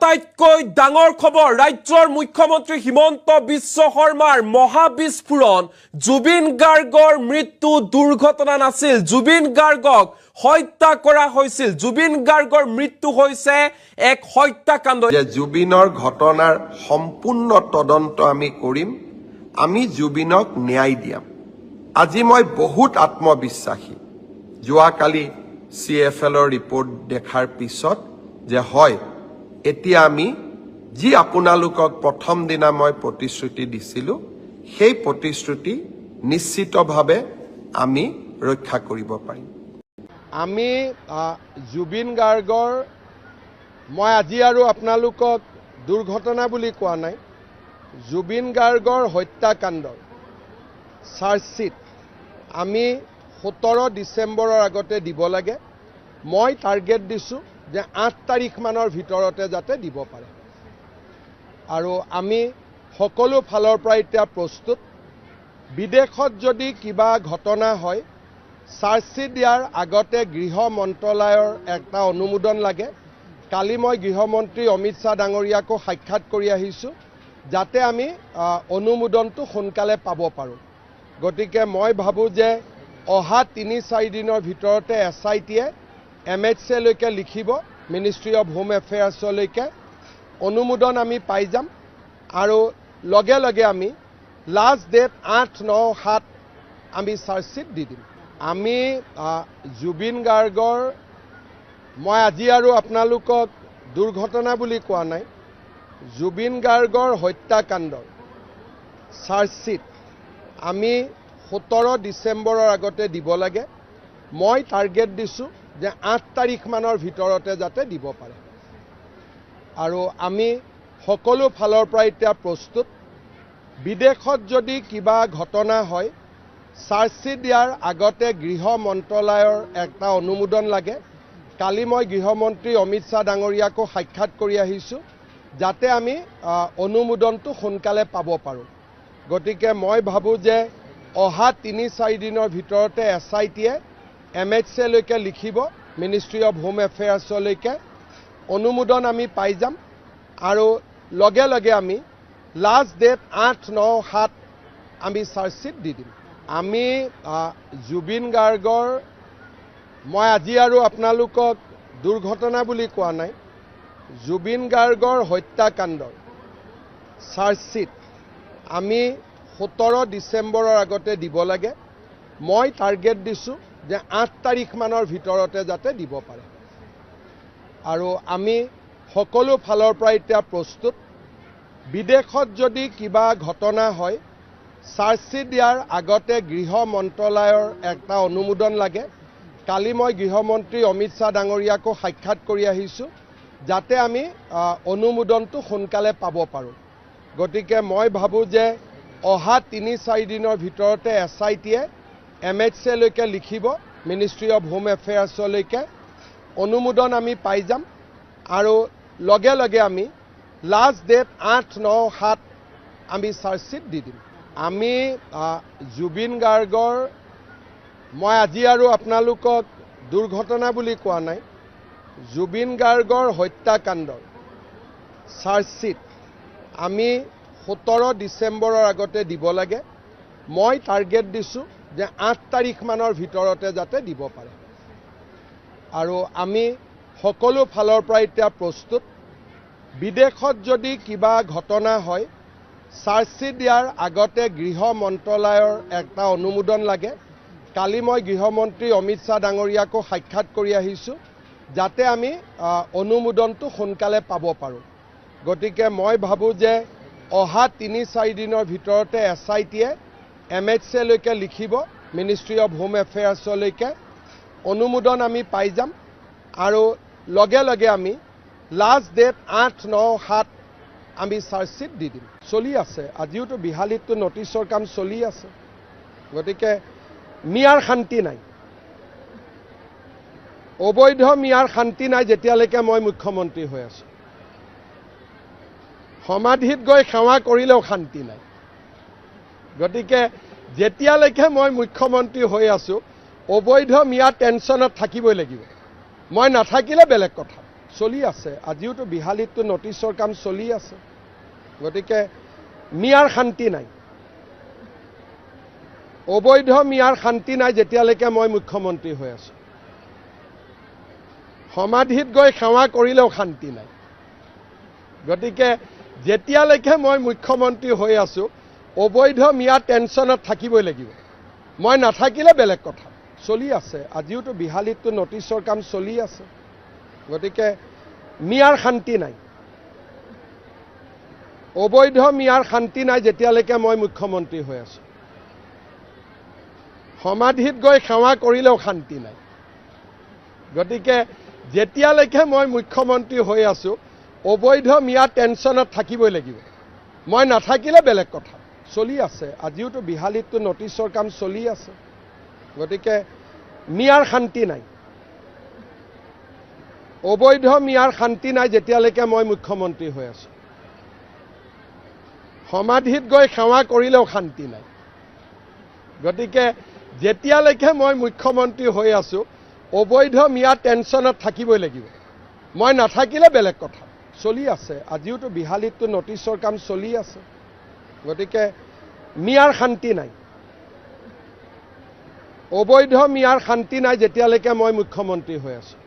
আটাইতকৈ ডাঙৰ খবৰ ৰাজ্যৰ মুখ্যমন্ত্ৰী হিমন্ত বিশ্ব শৰ্মাৰ মহাবিস্ফোৰণ জুবিন গাৰ্গৰ মৃত্যু দুৰ্ঘটনা নাছিল জুবিন গাৰ্গক হত্যা কৰা হৈছিল জুবিন গাৰ্গৰ মৃত্যু হৈছে এক হত্যাকাণ্ড যে জুবিনৰ ঘটনাৰ সম্পূৰ্ণ তদন্ত আমি কৰিম আমি জুবিনক ন্যায় দিম আজি মই বহুত আত্মবিশ্বাসী যোৱাকালি CFLৰ ৰিপৰ্ট দেখাৰ পিছত যে হয় এতিয়া আমি যি আপোনালোকক প্ৰথম দিনা মই প্ৰতিশ্ৰুতি দিছিলো সেই প্ৰতিশ্ৰুতি নিশ্চিতভাৱে আমি ৰক্ষা কৰিব পাৰিম আমি জুবিন গাৰ্গৰ মই আজি আৰু আপোনালোকক দুৰ্ঘটনা বুলি কোৱা নাই জুবিন গাৰ্গৰ হত্যাকাণ্ডৰ চাৰ্জশ্বিট আমি 17 ডিসেম্বৰৰ আগতে দিব লাগে মই টাৰ্গেট দিছো যে 8 তাৰিখ মানৰ ভিতৰতে যাতে দিব পাৰে আৰু আমি সকলো ফালৰ পৰা এতিয়া প্ৰস্তুত বিদেশত যদি কিবা ঘটনা হয় চাৰ্জশ্বিট দিয়াৰ আগতে গৃহ মন্ত্ৰালয়ৰ একটা অনুমোদন লাগে কালি মই গৃহমন্ত্ৰী অমিত শাহ ডাঙৰীয়াকো সাক্ষাৎ কৰি আহিছো যাতে আমি অনুমোদনটো সোনকালে পাব পাৰো গতিকে মই ভাবো যে অহা 3-4 দিনৰ ভিতৰতে SITয়ে MHA লৈকে লিখিব মিনিষ্ট্ৰি অফ হোম এফেয়াৰ্ছলৈকে অনুমোদন আমি পাই যাম আৰু লগে লগে আমি লাষ্ট ডেট 8-9-7 আমি চাৰ্জশ্বিট দি দিম আমি জুবিন গাৰ্গৰ মই আজি আৰু আপোনালোকক দুৰ্ঘটনা বুলি কোৱা নাই জুবিন গাৰ্গৰ হত্যাকাণ্ডৰ চাৰ্জশ্বিট আমি 17 ডিসেম্বৰৰ আগতে দিব লাগে মই টাৰ্গেট দিছো যে 8 তাৰিখ মানৰ ভিতৰতে যাতে দিব পাৰে আৰু আমি সকলো ফালৰ পৰা এতিয়া প্ৰস্তুত বিদেশত যদি কিবা ঘটনা হয় চাৰ্জশ্বিট দিয়াৰ আগতে গৃহ মন্ত্ৰালয়ৰ একটা অনুমোদন লাগে কালি মই গৃহমন্ত্ৰী অমিত শাহ ডাঙৰীয়াকো সাক্ষাৎ কৰি আহিছো যাতে আমি অনুমোদনটো সোনকালে পাব পাৰো গতিকে মই ভাবো যে অহা 3-4 দিনৰ ভিতৰতে SITয়ে MHA লৈকে লিখিব মিনিষ্ট্ৰি অফ হোম এফেয়াৰ্ছলৈকে অনুমোদন আমি পাই যাম আৰু লগে লগে আমি লাষ্ট ডেট 8-9-7 আমি চাৰ্জশ্বিট দি দিম আমি জুবিন গাৰ্গৰ মই আজি আৰু আপোনালোকক দুৰ্ঘটনা বুলি কোৱা নাই জুবিন গাৰ্গৰ হত্যাকাণ্ডৰ চাৰ্জশ্বিট আমি 17 ডিসেম্বৰৰ আগতে দিব লাগে মই টাৰ্গেট দিছো যে 8 তাৰিখ মানৰ ভিতৰতে যাতে দিব পাৰে আৰু আমি সকলো ফালৰ পৰা এতিয়া প্ৰস্তুত বিদেশত যদি কিবা ঘটনা হয় চাৰ্জশ্বিট দিয়াৰ আগতে গৃহ মন্ত্ৰালয়ৰ একটা অনুমোদন লাগে কালি মই গৃহমন্ত্ৰী অমিত শাহ ডাঙৰীয়াকো সাক্ষাৎ কৰি আহিছো যাতে আমি অনুমোদনটো সোনকালে পাব পাৰো গতিকে মই ভাবো যে অহা 3-4 দিনৰ ভিতৰতে SITয়ে MHA লৈকে লিখিব মিনিষ্ট্ৰি অফ হোম এফেয়াৰ্ছলৈকে অনুমোদন আমি পাই যাম আৰু লগে লগে আমি লাষ্ট ডেট 8-9-7 আমি চাৰ্জশ্বিট দি দিম আমি জুবিন গাৰ্গৰ মই আজি আৰু আপোনালোকক দুৰ্ঘটনা বুলি কোৱা নাই জুবিন গাৰ্গৰ হত্যাকাণ্ডৰ চাৰ্জশ্বিট আমি 17 ডিসেম্বৰৰ আগতে দিব লাগে মই টাৰ্গেট দিছো যে 8 তাৰিখ মানৰ ভিতৰতে যাতে দিব পাৰে আৰু আমি সকলো ফালৰ পৰা এতিয়া প্ৰস্তুত বিদেশত যদি কিবা ঘটনা হয় চাৰ্জশ্বিট দিয়াৰ আগতে গৃহ মন্ত্ৰালয়ৰ একটা অনুমোদন লাগে কালি মই গৃহমন্ত্ৰী অমিত শাহ ডাঙৰীয়াকো সাক্ষাৎ কৰি আহিছো যাতে আমি অনুমোদনটো সোনকালে পাব পাৰো গতিকে মই ভাবো যে অহা 3-4 দিনৰ ভিতৰতে SITয়ে MHA লৈকে লিখিব মিনিষ্ট্ৰি অফ হোম এফেয়াৰ্ছলৈকে অনুমোদন আমি পাই যাম আৰু লগে লগে আমি লাষ্ট ডেট 8-9-7 আমি চাৰ্জশ্বিট দি দিম চলি আছে আজিওতো বিহালীতো নটিছৰ কাম চলি আছে গতিকে মিয়াৰ শান্তি নাই অবৈধ মিয়াৰ শান্তি নাই যেতিয়ালৈকে মই মুখ্যমন্ত্ৰী হৈ আছো সমাধিত গৈ সেৱা কৰিলেও শান্তি নাই গতিকে যেতিয়ালৈকে মই মুখ্যমন্ত্ৰী হৈ আছো অবৈধ মিয়া টেনচনত থাকিবই লাগিব মই নাথাকিলে বেলেগ কথা চলি আছে। আজিওতো বিহালীততো নটিছৰ কাম চলি আছে। গতিকে মিয়াৰ শান্তি নাই, অবৈধ মিয়াৰ শান্তি নাই যেতিয়ালৈকে মই মুখ্যমন্ত্ৰী হৈ আছোঁ। সমাধিত গৈ সেৱা কৰিলেও শান্তি নাই। গতিকে যেতিয়ালৈকে মই মুখ্যমন্ত্ৰী হৈ আছোঁ, অবৈধ মিয়া টেনশ্যনত থাকিবই লাগিব। মই নাথাকিলে বেলেগ কথা। চলি আছে। আজিওতো বিহালীততো নটিছৰ কাম চলি আছে। গতিকে মিয়াৰ শান্তি নাই, অবৈধ মিয়াৰ শান্তি নাই যেতিয়ালৈকে মই মুখ্যমন্ত্ৰী হৈ আছোঁ। সমাধিত গৈ সেৱা কৰিলেও শান্তি নাই। গতিকে যেতিয়ালৈকে মই মুখ্যমন্ত্ৰী হৈ আছোঁ, অবৈধ মিয়া টেনশ্যনত থাকিবই লাগিব। মই নাথাকিলে বেলেগ কথা। চলি আছে। আজিওতো বিহালীততো নটিছৰ কাম চলি আছে। গতিকে মিয়াৰ শান্তি নাই, অবৈধ মিয়াৰ শান্তি নাই যেতিয়ালৈকে মই মুখ্যমন্ত্ৰী হৈ আছোঁ। সমাধিত গৈ সেৱা কৰিলেও শান্তি নাই। গতিকে যেতিয়ালৈকে মই মুখ্যমন্ত্ৰী হৈ আছোঁ, অবৈধ মিয়া টেনশ্যনত থাকিবই লাগিব। মই নাথাকিলে বেলেগ কথা। চলি আছে। আজিওতো বিহালীততো নটিছৰ কাম চলি আছে। গতিকে মিয়াৰ শান্তি নাই, অবৈধ মিয়াৰ শান্তি নাই যেতিয়ালৈকে মই মুখ্যমন্ত্ৰী হৈ আছোঁ।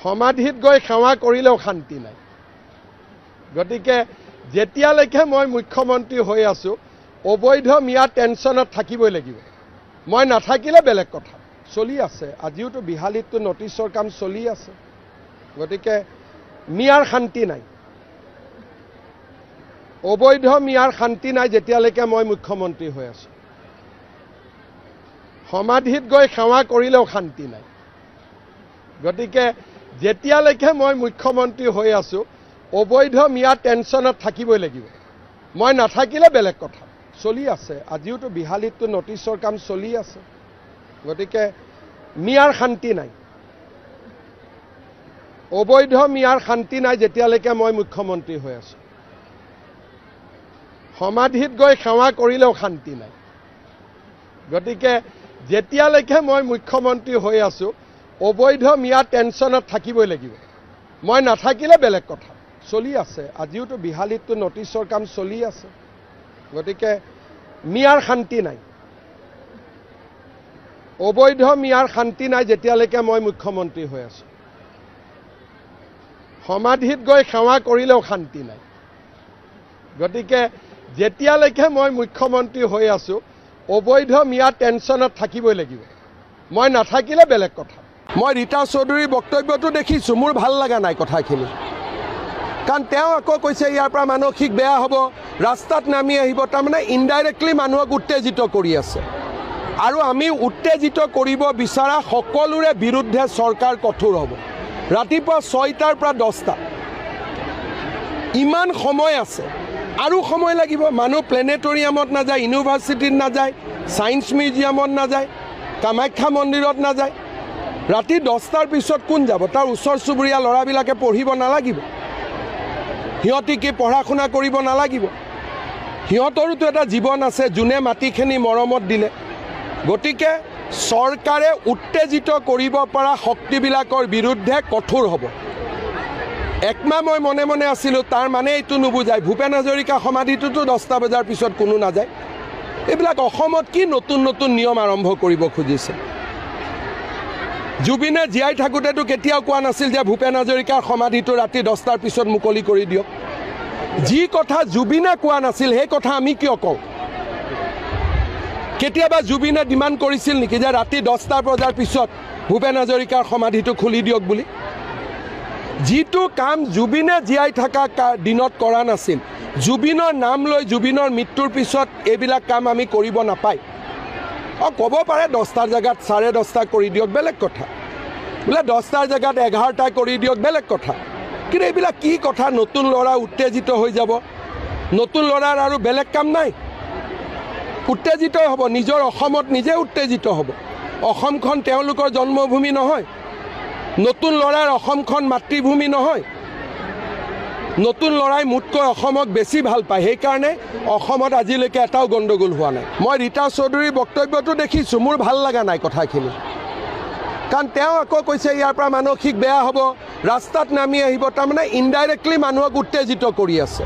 সমাধিত গৈ সেৱা কৰিলেও শান্তি নাই। গতিকে যেতিয়ালৈকে মই মুখ্যমন্ত্ৰী হৈ আছোঁ, অবৈধ মিয়া টেনশ্যনত থাকিবই লাগিব। মই নাথাকিলে বেলেগ কথা। চলি আছে। আজিওতো বিহালীততো নটিছৰ কাম চলি আছে। গতিকে মিয়াৰ শান্তি নাই, অবৈধ মিয়াৰ শান্তি নাই যেতিয়ালৈকে মই মুখ্যমন্ত্ৰী হৈ আছোঁ। সমাধিত গৈ সেৱা কৰিলেও শান্তি নাই। গতিকে যেতিয়ালৈকে মই মুখ্যমন্ত্ৰী হৈ আছোঁ, অবৈধ মিয়া টেনশ্যনত থাকিবই লাগিব। মই নাথাকিলে বেলেগ কথা। চলি আছে। আজিওতো বিহালীততো নটিছৰ কাম চলি আছে। গতিকে মিয়াৰ শান্তি নাই, অবৈধ মিয়াৰ শান্তি নাই যেতিয়ালৈকে মই মুখ্যমন্ত্ৰী হৈ আছোঁ। সমাধিত গৈ সেৱা কৰিলেও শান্তি নাই। গতিকে যেতিয়ালৈকে মই মুখ্যমন্ত্ৰী হৈ আছোঁ, অবৈধ মিয়া টেনশ্যনত থাকিবই লাগিব। মই নাথাকিলে বেলেগ কথা। চলি আছে। আজিওতো বিহালীততো নটিছৰ কাম চলি আছে। গতিকে মিয়াৰ শান্তি নাই, অবৈধ মিয়াৰ শান্তি নাই যেতিয়ালৈকে মই মুখ্যমন্ত্ৰী হৈ আছোঁ। সমাধিত গৈ সেৱা কৰিলেও শান্তি নাই। গতিকে যেতিয়ালৈকে মই মুখ্যমন্ত্ৰী হৈ আছোঁ, অবৈধ মিয়া টেনশ্যনত থাকিবই লাগিব। মই নাথাকিলে বেলেগ কথা। মই ৰীতা চৌধুৰীৰ বক্তব্যটো দেখিছোঁ, মোৰ ভাল লগা নাই কথাখিনি। কাৰণ তেওঁ আকৌ কৈছে ইয়াৰ পৰা মানসিক বেয়া হ'ব, ৰাস্তাত নামি আহিব। তাৰমানে ইনডাইৰেক্টলি মানুহক উত্তেজিত কৰি আছে। আৰু আমি উত্তেজিত কৰিব বিচৰা সকলোৰে বিৰুদ্ধে চৰকাৰ কঠোৰ হ'ব। ৰাতিপুৱা 6টাৰ পৰা 10টা, ইমান সময় আছে, আৰু সময় লাগিব। মানুহ প্লেনেটৰিয়ামত নাযায়, ইউনিভাৰ্চিটিত নাযায়, ছায়েন্স মিউজিয়ামত নাযায়, কামাখ্যা মন্দিৰত নাযায়। ৰাতি 10টাৰ পিছত কোন যাব? তাৰ ওচৰ চুবুৰীয়া ল'ৰাবিলাকে পঢ়িব নালাগিব? সিহঁতি কি পঢ়া শুনা কৰিব নালাগিব? সিহঁতৰোতো এটা জীৱন আছে, যোনে মাটিখিনি মৰমত দিলে। গতিকে চৰকাৰে উত্তেজিত কৰিব পৰা শক্তিবিলাকৰ বিৰুদ্ধে কঠোৰ হ'ব। একমাহ মই মনে মনে আছিলোঁ, তাৰ মানে এইটো নুবুজায় ভূপেন হাজৰিকা সমাধিটোতো 10টা বজাৰ পিছত কোনো নাযায়। এইবিলাক অসমত কি নতুন নতুন নিয়ম আৰম্ভ কৰিব খুজিছে? জুবিনে জীয়াই থাকোঁতেতো কেতিয়াও কোৱা নাছিল যে ভূপেন হাজৰিকাৰ সমাধিটো ৰাতি 10টাৰ পিছত মুকলি কৰি দিয়ক। যি কথা জুবিনে কোৱা নাছিল, সেই কথা আমি কিয় কওঁ? কেতিয়াবা জুবিনে ডিমাণ্ড কৰিছিল নেকি যে ৰাতি 10টা বজাৰ পিছত ভূপেন হাজৰিকাৰ সমাধিটো খুলি দিয়ক বুলি? যিটো কাম জুবিনে জীয়াই থকা দিনত কৰা নাছিল, জুবিনৰ নাম লৈ জুবিনৰ মৃত্যুৰ পিছত এইবিলাক কাম আমি কৰিব নাপায়। ক'ব পাৰে 10টাৰ জেগাত 10:30 কৰি দিয়ক, বেলেগ কথা। বোলে 10টাৰ জেগাত 11টা কৰি দিয়ক, বেলেগ কথা। কিন্তু এইবিলাক কি কথা? নতুন ল'ৰা উত্তেজিত হৈ যাব। নতুন ল'ৰাৰ আৰু বেলেগ কাম নাই, উত্তেজিত হ'ব। নিজৰ অসমত নিজে উত্তেজিত হ'ব। অসমখন তেওঁলোকৰ জন্মভূমি নহয়। নতুন ল'ৰাৰ অসমখন মাতৃভূমি নহয়। নতুন ল'ৰাই মোতকৈ অসমক বেছি ভাল পায়। সেইকাৰণে অসমত আজিলৈকে এটাও গণ্ডগোল হোৱা নাই। মই ৰীতা চৌধুৰীৰ বক্তব্যটো দেখিছোঁ, মোৰ ভাল লগা নাই কথাখিনি। কাৰণ তেওঁ আকৌ কৈছে ইয়াৰ পৰা মানসিক বেয়া হ'ব, ৰাস্তাত নামি আহিব, তাৰমানে ইনডাইৰেক্টলি মানুহক উত্তেজিত কৰি আছে।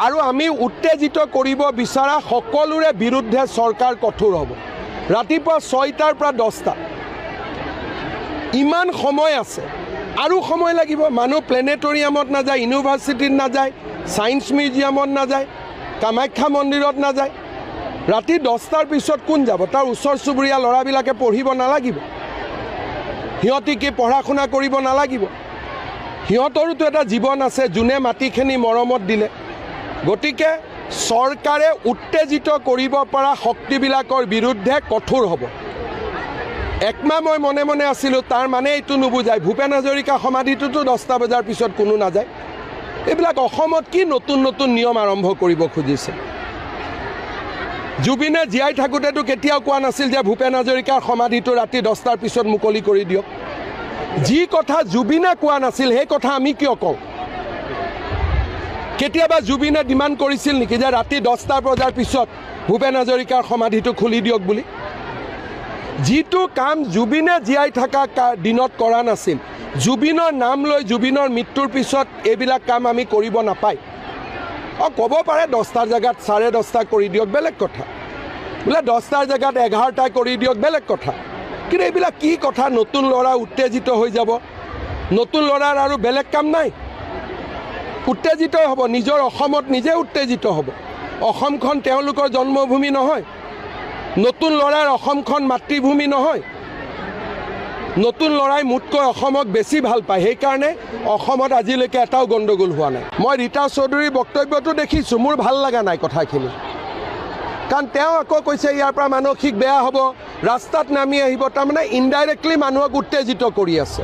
আৰু আমি উত্তেজিত কৰিব বিচৰা সকলোৰে বিৰুদ্ধে চৰকাৰ কঠোৰ হ'ব। ৰাতিপুৱা 6টাৰ পৰা 10টা, ইমান সময় আছে, আৰু সময় লাগিব। মানুহ প্লেনেটৰিয়ামত নাযায়, ইউনিভাৰ্চিটিত নাযায়, ছায়েন্স মিউজিয়ামত নাযায়, কামাখ্যা মন্দিৰত নাযায়। ৰাতি 10টাৰ পিছত কোন যাব? তাৰ ওচৰ চুবুৰীয়া ল'ৰাবিলাকে পঢ়িব নালাগিব? সিহঁতি কি পঢ়া শুনা কৰিব নালাগিব? সিহঁতৰোতো এটা জীৱন আছে, যোনে মাটিখিনি মৰমত দিলে। গতিকে চৰকাৰে উত্তেজিত কৰিব পৰা শক্তিবিলাকৰ বিৰুদ্ধে কঠোৰ হ'ব। একমাহ মই মনে মনে আছিলোঁ, তাৰ মানে এইটো নুবুজায় ভূপেন হাজৰিকা সমাধিটোতো 10টা বজাৰ পিছত কোনো নাযায়। এইবিলাক অসমত কি নতুন নতুন নিয়ম আৰম্ভ কৰিব খুজিছে? জুবিনে জীয়াই থাকোঁতেতো কেতিয়াও কোৱা নাছিল যে ভূপেন হাজৰিকাৰ সমাধিটো ৰাতি 10টাৰ পিছত মুকলি কৰি দিয়ক। যি কথা জুবিনে কোৱা নাছিল সেই কথা আমি কিয় কওঁ? কেতিয়াবা জুবিনে ডিমাণ্ড কৰিছিল নেকি যে ৰাতি 10টা বজাৰ পিছত ভূপেন হাজৰিকাৰ সমাধিটো খুলি দিয়ক বুলি? যিটো কাম জুবিনে জীয়াই থকা দিনত কৰা নাছিল, জুবিনৰ নাম লৈ জুবিনৰ মৃত্যুৰ পিছত এইবিলাক কাম আমি কৰিব নাপায়। ক'ব পাৰে 10টাৰ জেগাত 10:30 কৰি দিয়ক, বেলেগ কথা। বোলে 10টাৰ জেগাত 11টা কৰি দিয়ক, বেলেগ কথা। কিন্তু এইবিলাক কি কথা? নতুন ল'ৰা উত্তেজিত হৈ যাব। নতুন ল'ৰাৰ আৰু বেলেগ কাম নাই, উত্তেজিত হ'ব। নিজৰ অসমত নিজে উত্তেজিত হ'ব। অসমখন তেওঁলোকৰ জন্মভূমি নহয়। নতুন ল'ৰাৰ অসমখন মাতৃভূমি নহয়। নতুন ল'ৰাই মোতকৈ অসমক বেছি ভাল পায়, সেইকাৰণে অসমত আজিলৈকে এটাও গণ্ডগোল হোৱা নাই। মই ৰীতা চৌধুৰীৰ বক্তব্যটো দেখিছোঁ, মোৰ ভাল লগা নাই কথাখিনি। কাৰণ তেওঁ আকৌ কৈছে ইয়াৰ পৰা মানসিক বেয়া হ'ব, ৰাস্তাত নামি আহিব, তাৰমানে ইনডাইৰেক্টলি মানুহক উত্তেজিত কৰি আছে।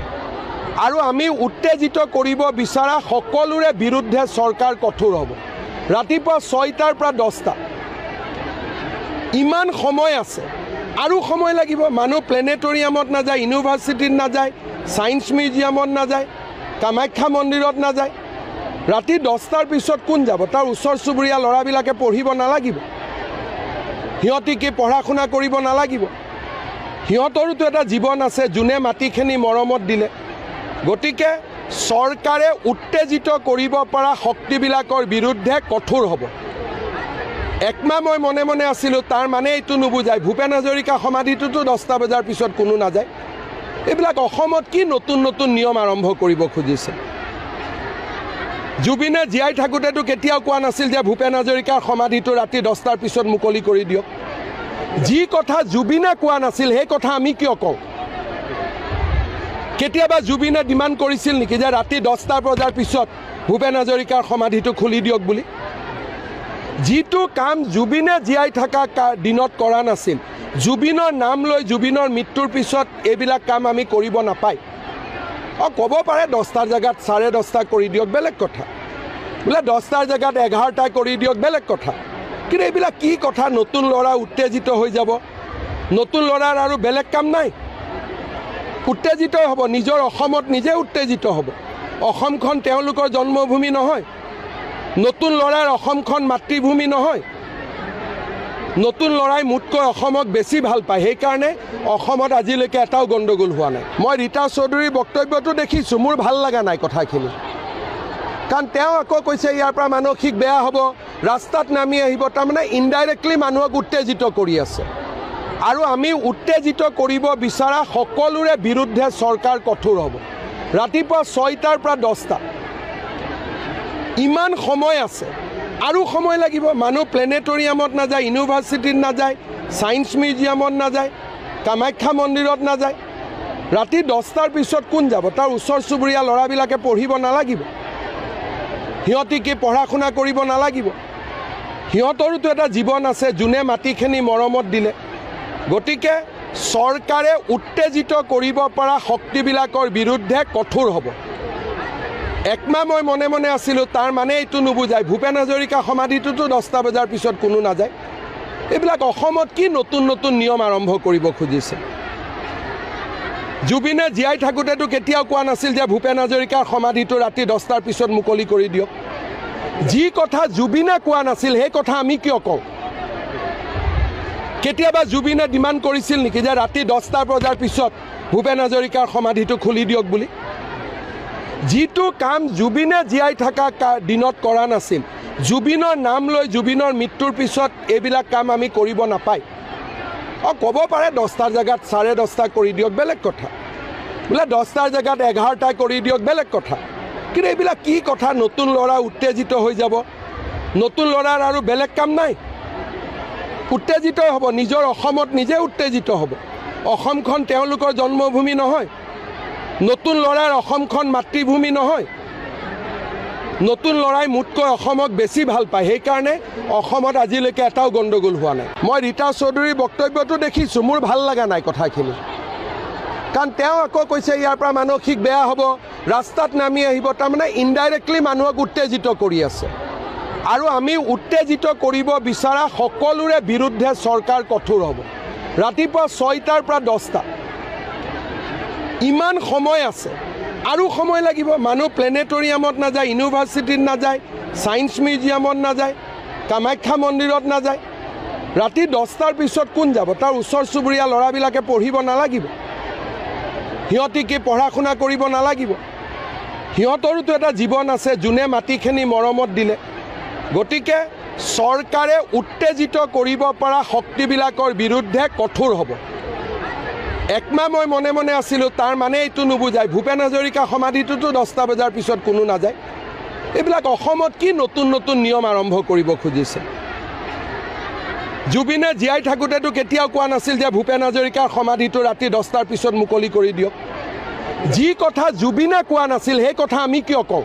আৰু আমি উত্তেজিত কৰিব বিচৰা সকলোৰে বিৰুদ্ধে চৰকাৰ কঠোৰ হ'ব। ৰাতিপুৱা 6টাৰ পৰা 10টা, ইমান সময় আছে, আৰু সময় লাগিব। মানুহ প্লেনেটৰিয়ামত নাযায়, ইউনিভাৰ্চিটিত নাযায়, ছায়েন্স মিউজিয়ামত নাযায়, কামাখ্যা মন্দিৰত নাযায়। ৰাতি 10টাৰ পিছত কোন যাব? তাৰ ওচৰ চুবুৰীয়া ল'ৰাবিলাকে পঢ়িব নালাগিব? সিহঁতি কি পঢ়া শুনা কৰিব নালাগিব? সিহঁতৰোতো এটা জীৱন আছে, যোনে মাটিখিনি মৰমত দিলে। গতিকে চৰকাৰে উত্তেজিত কৰিব পৰা শক্তিবিলাকৰ বিৰুদ্ধে কঠোৰ হ'ব। একমাহ মই মনে মনে আছিলোঁ, তাৰ মানে এইটো নুবুজায় ভূপেন হাজৰিকা সমাধিটোতো 10টা বজাৰ পিছত কোনো নাযায়। এইবিলাক অসমত কি নতুন নতুন নিয়ম আৰম্ভ কৰিব খুজিছে? জুবিনে জীয়াই থাকোঁতেতো কেতিয়াও কোৱা নাছিল যে ভূপেন হাজৰিকাৰ সমাধিটো ৰাতি 10টাৰ পিছত মুকলি কৰি দিয়ক। যি কথা জুবিনে কোৱা নাছিল সেই কথা আমি কিয় কওঁ? কেতিয়াবা জুবিনে ডিমাণ্ড কৰিছিল নেকি যে ৰাতি 10টা বজাৰ পিছত ভূপেন হাজৰিকাৰ সমাধিটো খুলি দিয়ক বুলি? যিটো কাম জুবিনে জীয়াই থকা দিনত কৰা নাছিল, জুবিনৰ নাম লৈ জুবিনৰ মৃত্যুৰ পিছত এইবিলাক কাম আমি কৰিব নাপায়। ক'ব পাৰে 10টাৰ জেগাত 10:30 কৰি দিয়ক, বেলেগ কথা। বোলে 10টাৰ জেগাত 11টা কৰি দিয়ক, বেলেগ কথা। কিন্তু এইবিলাক কি কথা? নতুন ল'ৰা উত্তেজিত হৈ যাব। নতুন ল'ৰাৰ আৰু বেলেগ কাম নাই, উত্তেজিত হ'ব। নিজৰ অসমত নিজে উত্তেজিত হ'ব। অসমখন তেওঁলোকৰ জন্মভূমি নহয়। নতুন ল'ৰাৰ অসমখন মাতৃভূমি নহয়। নতুন ল'ৰাই মোতকৈ অসমক বেছি ভাল পায়, সেইকাৰণে অসমত আজিলৈকে এটাও গণ্ডগোল হোৱা নাই। মই ৰীতা চৌধুৰীৰ বক্তব্যটো দেখিছোঁ, মোৰ ভাল লগা নাই কথাখিনি। কাৰণ তেওঁ আকৌ কৈছে ইয়াৰ পৰা মানসিক বেয়া হ'ব, ৰাস্তাত নামি আহিব, তাৰমানে ইনডাইৰেক্টলি মানুহক উত্তেজিত কৰি আছে। আৰু আমি উত্তেজিত কৰিব বিচৰা সকলোৰে বিৰুদ্ধে চৰকাৰ কঠোৰ হ'ব। ৰাতিপুৱা 6টাৰ পৰা 10টা, ইমান সময় আছে, আৰু সময় লাগিব। মানুহ প্লেনেটৰিয়ামত নাযায়, ইউনিভাৰ্চিটিত নাযায়, ছায়েন্স মিউজিয়ামত নাযায়, কামাখ্যা মন্দিৰত নাযায়। ৰাতি 10টাৰ পিছত কোন যাব? তাৰ ওচৰ চুবুৰীয়া ল'ৰাবিলাকে পঢ়িব নালাগিব? সিহঁতি কি পঢ়া শুনা কৰিব নালাগিব? সিহঁতৰোতো এটা জীৱন আছে, যোনে মাটিখিনি মৰমত দিলে। গতিকে চৰকাৰে উত্তেজিত কৰিব পৰা শক্তিবিলাকৰ বিৰুদ্ধে কঠোৰ হ'ব। একমাহ মই মনে মনে আছিলোঁ, তাৰ মানে এইটো নুবুজায় ভূপেন হাজৰিকা সমাধিটোতো 10টা বজাৰ পিছত কোনো নাযায়। এইবিলাক অসমত কি নতুন নতুন নিয়ম আৰম্ভ কৰিব খুজিছে? জুবিনে জীয়াই থাকোঁতেতো কেতিয়াও কোৱা নাছিল যে ভূপেন হাজৰিকাৰ সমাধিটো ৰাতি 10টাৰ পিছত মুকলি কৰি দিয়ক। যি কথা জুবিনে কোৱা নাছিল সেই কথা আমি কিয় কওঁ? কেতিয়াবা জুবিনে ডিমাণ্ড কৰিছিল নেকি যে ৰাতি 10টা বজাৰ পিছত ভূপেন হাজৰিকাৰ সমাধিটো খুলি দিয়ক বুলি? যিটো কাম জুবিনে জীয়াই থকা দিনত কৰা নাছিল, জুবিনৰ নাম লৈ জুবিনৰ মৃত্যুৰ পিছত এইবিলাক কাম আমি কৰিব নাপায়। ক'ব পাৰে 10টাৰ জেগাত 10:30 কৰি দিয়ক, বেলেগ কথা। বোলে 10টাৰ জেগাত 11টা কৰি দিয়ক, বেলেগ কথা। কিন্তু এইবিলাক কি কথা? নতুন ল'ৰা উত্তেজিত হৈ যাব। নতুন ল'ৰাৰ আৰু বেলেগ কাম নাই, উত্তেজিত হ'ব। নিজৰ অসমত নিজে উত্তেজিত হ'ব। অসমখন তেওঁলোকৰ জন্মভূমি নহয়, নতুন ল'ৰাৰ অসমখন মাতৃভূমি নহয়। নতুন ল'ৰাই মোতকৈ অসমক বেছি ভাল পায়, সেইকাৰণে অসমত আজিলৈকে এটাও গণ্ডগোল হোৱা নাই। মই ৰীতা চৌধুৰীৰ বক্তব্যটো দেখিছোঁ, মোৰ ভাল লগা নাই কথাখিনি। কাৰণ তেওঁ আকৌ কৈছে ইয়াৰ পৰা মানসিক বেয়া হ'ব, ৰাস্তাত নামি আহিব। তাৰমানে ইনডাইৰেক্টলি মানুহক উত্তেজিত কৰি আছে। আৰু আমি উত্তেজিত কৰিব বিচৰা সকলোৰে বিৰুদ্ধে চৰকাৰ কঠোৰ হ'ব। ৰাতিপুৱা 6টাৰ পৰা 10টা, ইমান সময় আছে, আৰু সময় লাগিব। মানুহ প্লেনেটৰিয়ামত নাযায়, ইউনিভাৰ্চিটিত নাযায়, ছায়েন্স মিউজিয়ামত নাযায়, কামাখ্যা মন্দিৰত নাযায়। ৰাতি 10টাৰ পিছত কোন যাব? তাৰ ওচৰ চুবুৰীয়া ল'ৰাবিলাকে পঢ়িব নালাগিব? সিহঁতি কি পঢ়া শুনা কৰিব নালাগিব? সিহঁতৰোতো এটা জীৱন আছে, যোনে মাটিখিনি মৰমত দিলে। গতিকে চৰকাৰে উত্তেজিত কৰিব পৰা শক্তিবিলাকৰ বিৰুদ্ধে কঠোৰ হ'ব। একমাহ মই মনে মনে আছিলোঁ, তাৰ মানে এইটো নুবুজায় ভূপেন হাজৰিকা সমাধিটোতো 10টা বজাৰ পিছত কোনো নাযায়। এইবিলাক অসমত কি নতুন নতুন নিয়ম আৰম্ভ কৰিব খুজিছে? জুবিনে জীয়াই থাকোঁতেতো কেতিয়াও কোৱা নাছিল যে ভূপেন হাজৰিকাৰ সমাধিটো ৰাতি 10টাৰ পিছত মুকলি কৰি দিয়ক। যি কথা জুবিনে কোৱা নাছিল, সেই কথা আমি কিয় কওঁ?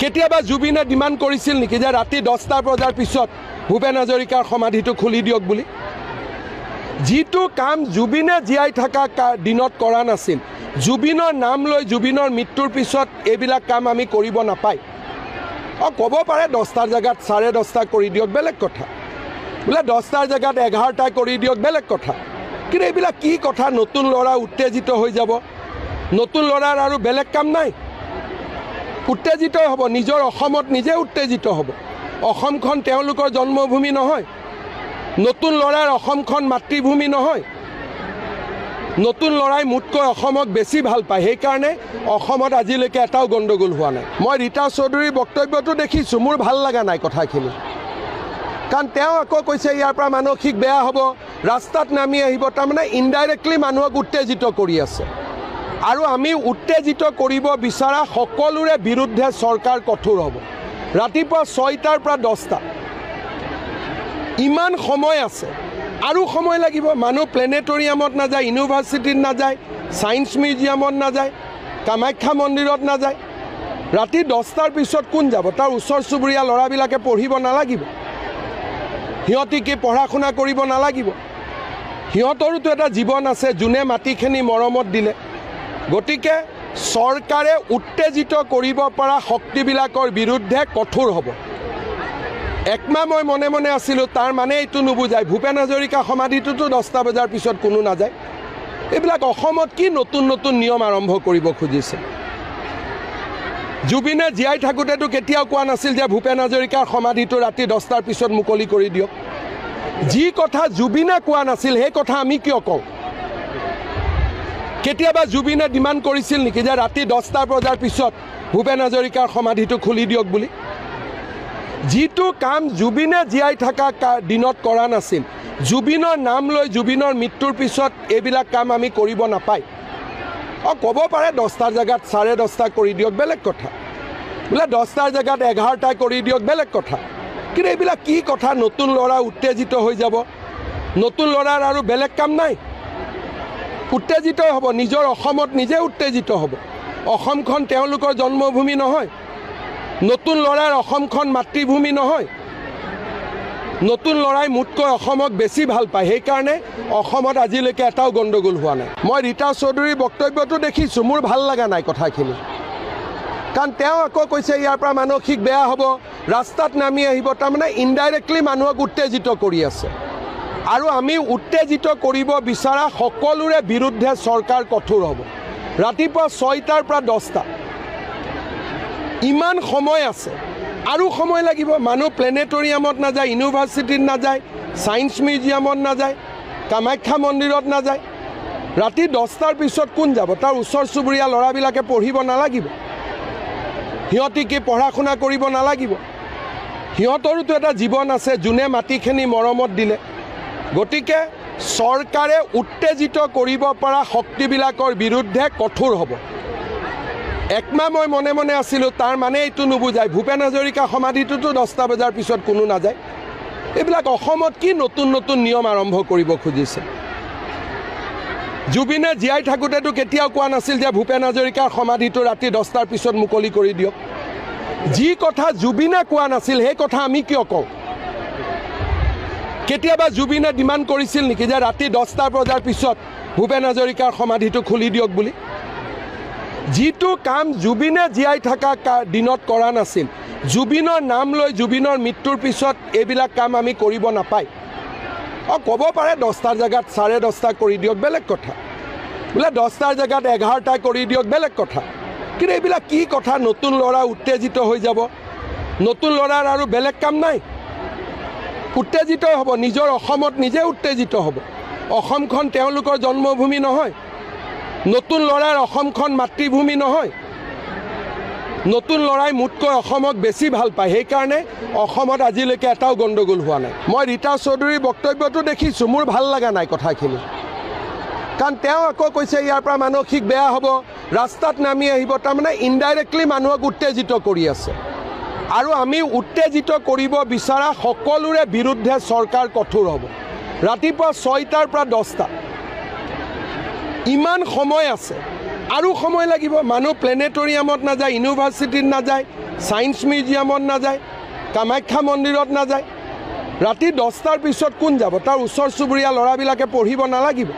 কেতিয়াবা জুবিনে ডিমাণ্ড কৰিছিল নেকি যে ৰাতি 10টা বজাৰ পিছত ভূপেন হাজৰিকাৰ সমাধিটো খুলি দিয়ক বুলি? যিটো কাম জুবিনে জীয়াই থকা দিনত কৰা নাছিল, জুবিনৰ নাম লৈ জুবিনৰ মৃত্যুৰ পিছত এইবিলাক কাম আমি কৰিব নাপায়। ক'ব পাৰে 10টাৰ জেগাত 10:30 কৰি দিয়ক, বেলেগ কথা। বোলে 10টাৰ জেগাত 11টা কৰি দিয়ক, বেলেগ কথা। কিন্তু এইবিলাক কি কথা? নতুন ল'ৰা উত্তেজিত হৈ যাব। নতুন ল'ৰাৰ আৰু বেলেগ কাম নাই, উত্তেজিত হ'ব। নিজৰ অসমত নিজে উত্তেজিত হ'ব। অসমখন তেওঁলোকৰ জন্মভূমি নহয়, নতুন ল'ৰাৰ অসমখন মাতৃভূমি নহয়। নতুন ল'ৰাই মোতকৈ অসমক বেছি ভাল পায়, সেইকাৰণে অসমত আজিলৈকে এটাও গণ্ডগোল হোৱা নাই। মই ৰীতা চৌধুৰীৰ বক্তব্যটো দেখিছোঁ, মোৰ ভাল লগা নাই কথাখিনি। কাৰণ তেওঁ আকৌ কৈছে ইয়াৰ পৰা মানসিক বেয়া হ'ব, ৰাস্তাত নামি আহিব। তাৰমানে ইনডাইৰেক্টলি মানুহক উত্তেজিত কৰি আছে। আৰু আমি উত্তেজিত কৰিব বিচৰা সকলোৰে বিৰুদ্ধে চৰকাৰ কঠোৰ হ'ব। ৰাতিপুৱা 6টাৰ পৰা 10টা, ইমান সময় আছে, আৰু সময় লাগিব। মানুহ প্লেনেটৰিয়ামত নাযায়, ইউনিভাৰ্চিটিত নাযায়, ছায়েন্স মিউজিয়ামত নাযায়, কামাখ্যা মন্দিৰত নাযায়। ৰাতি 10টাৰ পিছত কোন যাব? তাৰ ওচৰ চুবুৰীয়া ল'ৰাবিলাকে পঢ়িব নালাগিব? সিহঁতি কি পঢ়া শুনা কৰিব নালাগিব? সিহঁতৰোতো এটা জীৱন আছে, যোনে মাটিখিনি মৰমত দিলে। গতিকে চৰকাৰে উত্তেজিত কৰিব পৰা শক্তিবিলাকৰ বিৰুদ্ধে কঠোৰ হ'ব। একমাহ মই মনে মনে আছিলোঁ, তাৰ মানে এইটো নুবুজায় ভূপেন হাজৰিকা সমাধিটোতো 10টা বজাৰ পিছত কোনো নাযায়। এইবিলাক অসমত কি নতুন নতুন নিয়ম আৰম্ভ কৰিব খুজিছে? জুবিনে জীয়াই থাকোঁতেতো কেতিয়াও কোৱা নাছিল যে ভূপেন হাজৰিকাৰ সমাধিটো ৰাতি 10টাৰ পিছত মুকলি কৰি দিয়ক। যি কথা জুবিনে কোৱা নাছিল, সেই কথা আমি কিয় কওঁ? কেতিয়াবা জুবিনে ডিমাণ্ড কৰিছিল নেকি যে ৰাতি 10টা বজাৰ পিছত ভূপেন হাজৰিকাৰ সমাধিটো খুলি দিয়ক বুলি? যিটো কাম জুবিনে জীয়াই থকা দিনত কৰা নাছিল, জুবিনৰ নাম লৈ জুবিনৰ মৃত্যুৰ পিছত এইবিলাক কাম আমি কৰিব নাপায়। ক'ব পাৰে 10টাৰ জেগাত 10:30 কৰি দিয়ক, বেলেগ কথা। বোলে 10টাৰ জেগাত 11টা কৰি দিয়ক, বেলেগ কথা। কিন্তু এইবিলাক কি কথা? নতুন ল'ৰা উত্তেজিত হৈ যাব। নতুন ল'ৰাৰ আৰু বেলেগ কাম নাই, উত্তেজিত হ'ব। নিজৰ অসমত নিজে উত্তেজিত হ'ব। অসমখন তেওঁলোকৰ জন্মভূমি নহয়, নতুন ল'ৰাৰ অসমখন মাতৃভূমি নহয়। নতুন ল'ৰাই মোতকৈ অসমক বেছি ভাল পায়, সেইকাৰণে অসমত আজিলৈকে এটাও গণ্ডগোল হোৱা নাই। মই ৰীতা চৌধুৰীৰ বক্তব্যটো দেখিছোঁ, মোৰ ভাল লগা নাই কথাখিনি। কাৰণ তেওঁ আকৌ কৈছে ইয়াৰ পৰা মানসিক বেয়া হ'ব, ৰাস্তাত নামি আহিব। তাৰমানে ইনডাইৰেক্টলি মানুহক উত্তেজিত কৰি আছে। আৰু আমি উত্তেজিত কৰিব বিচৰা সকলোৰে বিৰুদ্ধে চৰকাৰ কঠোৰ হ'ব। ৰাতিপুৱা 6টাৰ পৰা 10টা, ইমান সময় আছে, আৰু সময় লাগিব। মানুহ প্লেনেটৰিয়ামত নাযায়, ইউনিভাৰ্চিটিত নাযায়, ছায়েন্স মিউজিয়ামত নাযায়, কামাখ্যা মন্দিৰত নাযায়, ৰাতি 10টাৰ পিছত কোন যাব? তাৰ ওচৰ চুবুৰীয়া ল'ৰাবিলাকে পঢ়িব নালাগিব? সিহঁতি কি পঢ়া শুনা কৰিব নালাগিব? সিহঁতৰোতো এটা জীৱন আছে, যোনে মাটিখিনি মৰমত দিলে। গতিকে চৰকাৰে উত্তেজিত কৰিব পৰা শক্তিবিলাকৰ বিৰুদ্ধে কঠোৰ হ'ব। একমাহ মই মনে মনে আছিলোঁ, তাৰ মানে এইটো নুবুজায় ভূপেন হাজৰিকা সমাধিটোতো 10টা বজাৰ পিছত কোনো নাযায়। এইবিলাক অসমত কি নতুন নতুন নিয়ম আৰম্ভ কৰিব খুজিছে? জুবিনে জীয়াই থাকোঁতেতো কেতিয়াও কোৱা নাছিল যে ভূপেন হাজৰিকাৰ সমাধিটো ৰাতি 10টাৰ পিছত মুকলি কৰি দিয়ক। যি কথা জুবিনে কোৱা নাছিল সেই কথা আমি কিয় কওঁ? কেতিয়াবা জুবিনে ডিমাণ্ড কৰিছিল নেকি যে ৰাতি 10টা বজাৰ পিছত ভূপেন হাজৰিকাৰ সমাধিটো খুলি দিয়ক বুলি? যিটো কাম জুবিনে জীয়াই থকা দিনত কৰা নাছিল, জুবিনৰ নাম লৈ জুবিনৰ মৃত্যুৰ পিছত এইবিলাক কাম আমি কৰিব নাপায়। ক'ব পাৰে 10টাৰ জেগাত 10:30 কৰি দিয়ক, বেলেগ কথা। বোলে 10টাৰ জেগাত 11টা কৰি দিয়ক, বেলেগ কথা। কিন্তু এইবিলাক কি কথা? নতুন ল'ৰা উত্তেজিত হৈ যাব। নতুন ল'ৰাৰ আৰু বেলেগ কাম নাই, উত্তেজিত হ'ব। নিজৰ অসমত নিজে উত্তেজিত হ'ব। অসমখন তেওঁলোকৰ জন্মভূমি নহয়। নতুন ল'ৰাৰ অসমখন মাতৃভূমি নহয়। নতুন ল'ৰাই মোতকৈ অসমক বেছি ভাল পায়। সেইকাৰণে অসমত আজিলৈকে এটাও গণ্ডগোল হোৱা নাই। মই ৰীতা চৌধুৰীৰ বক্তব্যটো দেখিছোঁ, মোৰ ভাল লগা নাই কথাখিনি। কাৰণ তেওঁ আকৌ কৈছে ইয়াৰ পৰা মানসিক বেয়া হ'ব, ৰাস্তাত নামি আহিব। তাৰমানে ইনডাইৰেক্টলি মানুহক উত্তেজিত কৰি আছে। আৰু আমি উত্তেজিত কৰিব বিচৰা সকলোৰে বিৰুদ্ধে চৰকাৰ কঠোৰ হ'ব। ৰাতিপুৱা 6টাৰ পৰা 10টা, ইমান সময় আছে, আৰু সময় লাগিব। মানুহ প্লেনেটৰিয়ামত নাযায়, ইউনিভাৰ্চিটিত নাযায়, ছায়েন্স মিউজিয়ামত নাযায়, কামাখ্যা মন্দিৰত নাযায়। ৰাতি 10টাৰ পিছত কোন যাব? তাৰ ওচৰ চুবুৰীয়া ল'ৰাবিলাকে পঢ়িব নালাগিব?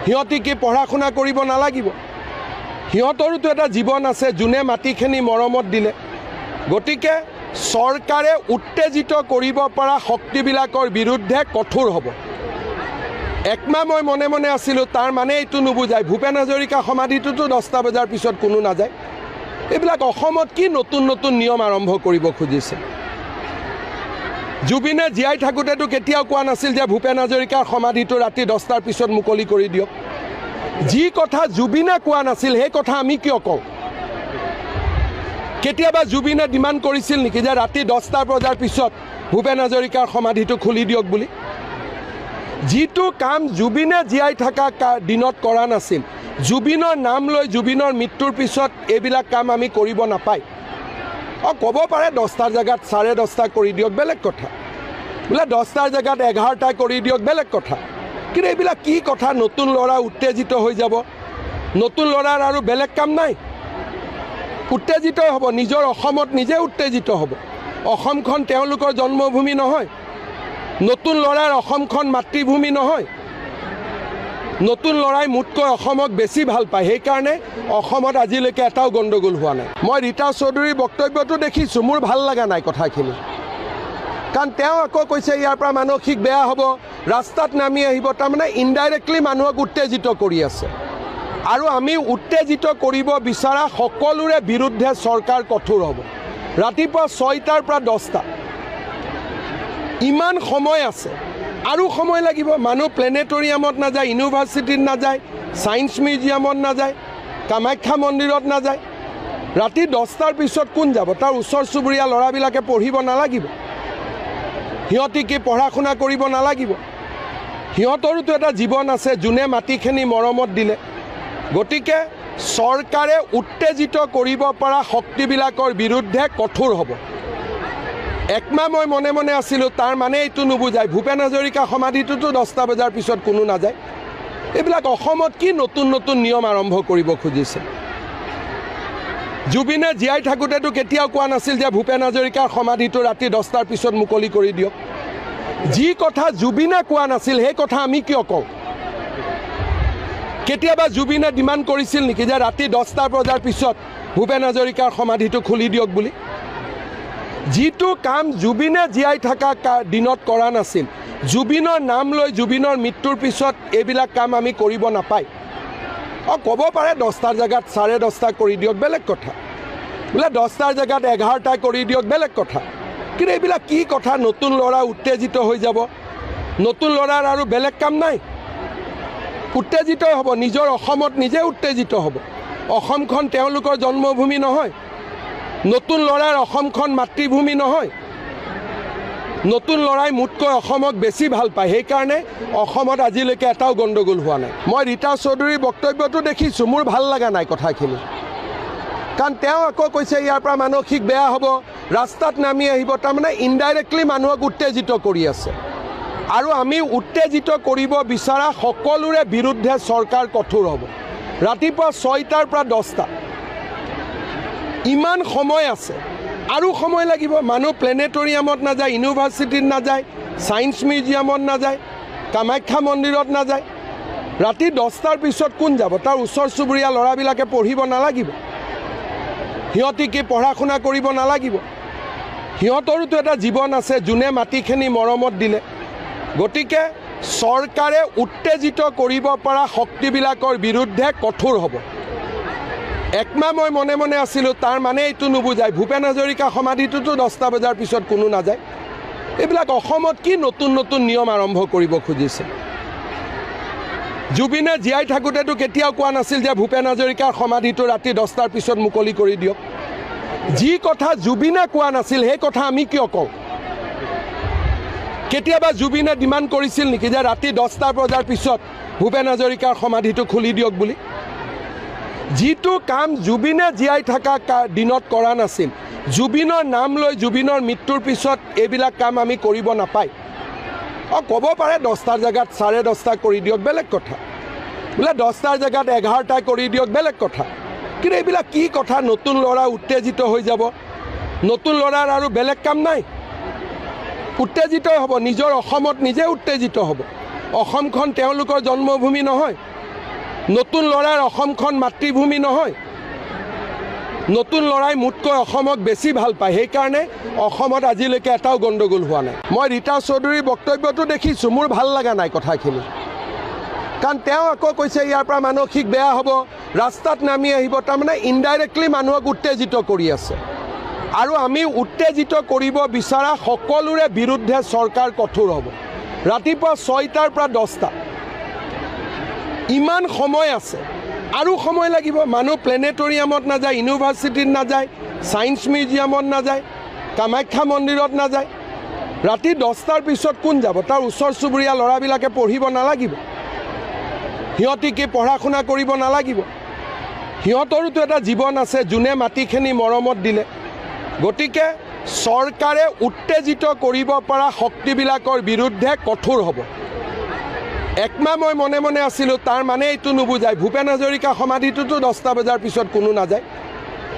সিহঁতি কি পঢ়া শুনা কৰিব নালাগিব? সিহঁতৰোতো এটা জীৱন আছে, যোনে মাটিখিনি মৰমত দিলে। গতিকে চৰকাৰে উত্তেজিত কৰিব পৰা শক্তিবিলাকৰ বিৰুদ্ধে কঠোৰ হ'ব। একমাহ মই মনে মনে আছিলোঁ, তাৰ মানে এইটো নুবুজায় ভূপেন হাজৰিকা সমাধিটোতো 10টা বজাৰ পিছত কোনো নাযায়। এইবিলাক অসমত কি নতুন নতুন নিয়ম আৰম্ভ কৰিব খুজিছে? জুবিনে জীয়াই থাকোঁতেতো কেতিয়াও কোৱা নাছিল যে ভূপেন হাজৰিকাৰ সমাধিটো ৰাতি 10টাৰ পিছত মুকলি কৰি দিয়ক। যি কথা জুবিনে কোৱা নাছিল সেই কথা আমি কিয় কওঁ? কেতিয়াবা জুবিনে ডিমাণ্ড কৰিছিল নেকি যে ৰাতি 10টা বজাৰ পিছত ভূপেন হাজৰিকাৰ সমাধিটো খুলি দিয়ক বুলি? যিটো কাম জুবিনে জীয়াই থকা দিনত কৰা নাছিল, জুবিনৰ নাম লৈ জুবিনৰ মৃত্যুৰ পিছত এইবিলাক কাম আমি কৰিব নাপায়। ক'ব পাৰে 10টাৰ জেগাত 10:30 কৰি দিয়ক, বেলেগ কথা। বোলে 10টাৰ জেগাত 11টা কৰি দিয়ক, বেলেগ কথা। কিন্তু এইবিলাক কি কথা? নতুন ল'ৰা উত্তেজিত হৈ যাব। নতুন ল'ৰাৰ আৰু বেলেগ কাম নাই, উত্তেজিত হ'ব। নিজৰ অসমত নিজে উত্তেজিত হ'ব। অসমখন তেওঁলোকৰ জন্মভূমি নহয়। নতুন ল'ৰাৰ অসমখন মাতৃভূমি নহয়। নতুন ল'ৰাই মোতকৈ অসমক বেছি ভাল পায়। সেইকাৰণে অসমত আজিলৈকে এটাও গণ্ডগোল হোৱা নাই। মই ৰীতা চৌধুৰীৰ বক্তব্যটো দেখিছোঁ, মোৰ ভাল লগা নাই কথাখিনি। কাৰণ তেওঁ আকৌ কৈছে ইয়াৰ পৰা মানসিক বেয়া হ'ব, ৰাস্তাত নামি আহিব। তাৰমানে ইনডাইৰেক্টলি মানুহক উত্তেজিত কৰি আছে। আৰু আমি উত্তেজিত কৰিব বিচৰা সকলোৰে বিৰুদ্ধে চৰকাৰ কঠোৰ হ'ব। ৰাতিপুৱা 6টাৰ পৰা 10টা, ইমান সময় আছে, আৰু সময় লাগিব। মানুহ প্লেনেটৰিয়ামত নাযায়, ইউনিভাৰ্চিটিত নাযায়, ছায়েন্স মিউজিয়ামত নাযায়, কামাখ্যা মন্দিৰত নাযায়। ৰাতি 10টাৰ পিছত কোন যাব? তাৰ ওচৰ চুবুৰীয়া ল'ৰাবিলাকে পঢ়িব নালাগিব? সিহঁতি কি পঢ়া শুনা কৰিব নালাগিব? সিহঁতৰোতো এটা জীৱন আছে, যোনে মাটিখিনি মৰমত দিলে। গতিকে চৰকাৰে উত্তেজিত কৰিব পৰা শক্তিবিলাকৰ বিৰুদ্ধে কঠোৰ হ'ব। একমাহ মই মনে মনে আছিলোঁ, তাৰ মানে এইটো নুবুজায় ভূপেন হাজৰিকা সমাধিটোতো 10টা বজাৰ পিছত কোনো নাযায়। এইবিলাক অসমত কি নতুন নতুন নিয়ম আৰম্ভ কৰিব খুজিছে? জুবিনে জীয়াই থাকোঁতেতো কেতিয়াও কোৱা নাছিল যে ভূপেন হাজৰিকাৰ সমাধিটো ৰাতি 10টাৰ পিছত মুকলি কৰি দিয়ক। যি কথা জুবিনে কোৱা নাছিল সেই কথা আমি কিয় কওঁ? কেতিয়াবা জুবিনে ডিমাণ্ড কৰিছিল নেকি যে ৰাতি 10টা বজাৰ পিছত ভূপেন হাজৰিকাৰ সমাধিটো খুলি দিয়ক বুলি? যিটো কাম জুবিনে জীয়াই থকা দিনত কৰা নাছিল, জুবিনৰ নাম লৈ জুবিনৰ মৃত্যুৰ পিছত এইবিলাক কাম আমি কৰিব নাপায়। ক'ব পাৰে 10টাৰ জেগাত 10:30 কৰি দিয়ক, বেলেগ কথা। বোলে 10টাৰ জেগাত 11টা কৰি দিয়ক, বেলেগ কথা। কিন্তু এইবিলাক কি কথা নতুন ল'ৰা উত্তেজিত হৈ যাব নতুন ল'ৰাৰ আৰু বেলেগ কাম নাই উত্তেজিত হ'ব নিজৰ অসমত নিজে উত্তেজিত হ'ব অসমখন তেওঁলোকৰ জন্মভূমি নহয় নতুন ল'ৰাৰ অসমখন মাতৃভূমি নহয় নতুন ল'ৰাই মোতকৈ অসমক বেছি ভাল পায় সেইকাৰণে অসমত আজিলৈকে এটাও গণ্ডগোল হোৱা নাই মই ৰীতা চৌধুৰীৰ বক্তব্যটো দেখিছোঁ মোৰ ভাল লগা নাই কথাখিনি কাৰণ তেওঁ আকৌ কৈছে ইয়াৰ পৰা মানসিক বেয়া হ'ব ৰাস্তাত নামি আহিব তাৰমানে ইনডাইৰেক্টলি মানুহক উত্তেজিত কৰি আছে আৰু আমি উত্তেজিত কৰিব বিচৰা সকলোৰে বিৰুদ্ধে চৰকাৰ কঠোৰ হ'ব ৰাতিপুৱা 6টাৰ পৰা 10টা ইমান সময় আছে আৰু সময় লাগিব মানুহ প্লেনেটৰিয়ামত নাযায় ইউনিভাৰ্চিটিত নাযায় ছায়েন্স মিউজিয়ামত নাযায় কামাখ্যা মন্দিৰত নাযায় ৰাতি 10টাৰ পিছত কোন যাব তাৰ ওচৰ চুবুৰীয়া ল'ৰাবিলাকে পঢ়িব নালাগিব সিহঁতি কি পঢ়া শুনা কৰিব নালাগিব সিহঁতৰোতো এটা জীৱন আছে যোনে মাটিখিনি মৰমত দিলে গতিকে চৰকাৰে উত্তেজিত কৰিব পৰা শক্তিবিলাকৰ বিৰুদ্ধে কঠোৰ হ'ব একমাহ মই মনে মনে আছিলোঁ তাৰ মানে এইটো নুবুজায় ভূপেন হাজৰিকা সমাধিটোতো 10টা বজাৰ পিছত কোনো নাযায় এইবিলাক অসমত কি নতুন নতুন নিয়ম আৰম্ভ কৰিব খুজিছে জুবিনে জীয়াই থাকোঁতেতো কেতিয়াও কোৱা নাছিল যে ভূপেন হাজৰিকাৰ সমাধিটো ৰাতি 10টাৰ পিছত মুকলি কৰি দিয়ক যি কথা জুবিনে কোৱা নাছিল সেই কথা আমি কিয় কওঁ কেতিয়াবা জুবিনে ডিমাণ্ড কৰিছিল নেকি যে ৰাতি 10টা বজাৰ পিছত ভূপেন হাজৰিকাৰ সমাধিটো খুলি দিয়ক বুলি যিটো কাম জুবিনে জীয়াই থকা দিনত কৰা নাছিল জুবিনৰ নাম লৈ জুবিনৰ মৃত্যুৰ পিছত এইবিলাক কাম আমি কৰিব নাপায় ক'ব পাৰে 10টাৰ জেগাত 10:30 কৰি দিয়ক বেলেগ কথা বোলে 10টাৰ জেগাত 11টা কৰি দিয়ক বেলেগ কথা কিন্তু এইবিলাক কি কথা নতুন ল'ৰা উত্তেজিত হৈ যাব নতুন ল'ৰাৰ আৰু বেলেগ কাম নাই উত্তেজিত হ'ব নিজৰ অসমত নিজে উত্তেজিত হ'ব অসমখন তেওঁলোকৰ জন্মভূমি নহয় নতুন ল'ৰাৰ অসমখন মাতৃভূমি নহয় নতুন ল'ৰাই মোতকৈ অসমক বেছি ভাল পায় সেইকাৰণে অসমত আজিলৈকে এটাও গণ্ডগোল হোৱা নাই মই ৰীতা চৌধুৰীৰ বক্তব্যটো দেখিছোঁ মোৰ ভাল লগা নাই কথাখিনি কাৰণ তেওঁ আকৌ কৈছে ইয়াৰ পৰা মানসিক বেয়া হ'ব ৰাস্তাত নামি আহিব তাৰমানে ইনডাইৰেক্টলি মানুহক উত্তেজিত কৰি আছে আৰু আমি উত্তেজিত কৰিব বিচৰা সকলোৰে বিৰুদ্ধে চৰকাৰ কঠোৰ হ'ব ৰাতিপুৱা 6টাৰ পৰা 10টা ইমান সময় আছে আৰু সময় লাগিব মানুহ প্লেনেটৰিয়ামত নাযায় ইউনিভাৰ্চিটিত নাযায় ছায়েন্স মিউজিয়ামত নাযায় কামাখ্যা মন্দিৰত নাযায় ৰাতি 10টাৰ পিছত কোন যাব তাৰ ওচৰ চুবুৰীয়া ল'ৰাবিলাকে পঢ়িব নালাগিব সিহঁতি কি পঢ়া শুনা কৰিব নালাগিব সিহঁতৰোতো এটা জীৱন আছে যোনে মাটিখিনি মৰমত দিলে গতিকে চৰকাৰে উত্তেজিত কৰিব পৰা শক্তিবিলাকৰ বিৰুদ্ধে কঠোৰ হ'ব একমাহ মই মনে মনে আছিলোঁ তাৰ মানে এইটো নুবুজায় ভূপেন হাজৰিকা সমাধিটোতো 10টা বজাৰ পিছত কোনো নাযায়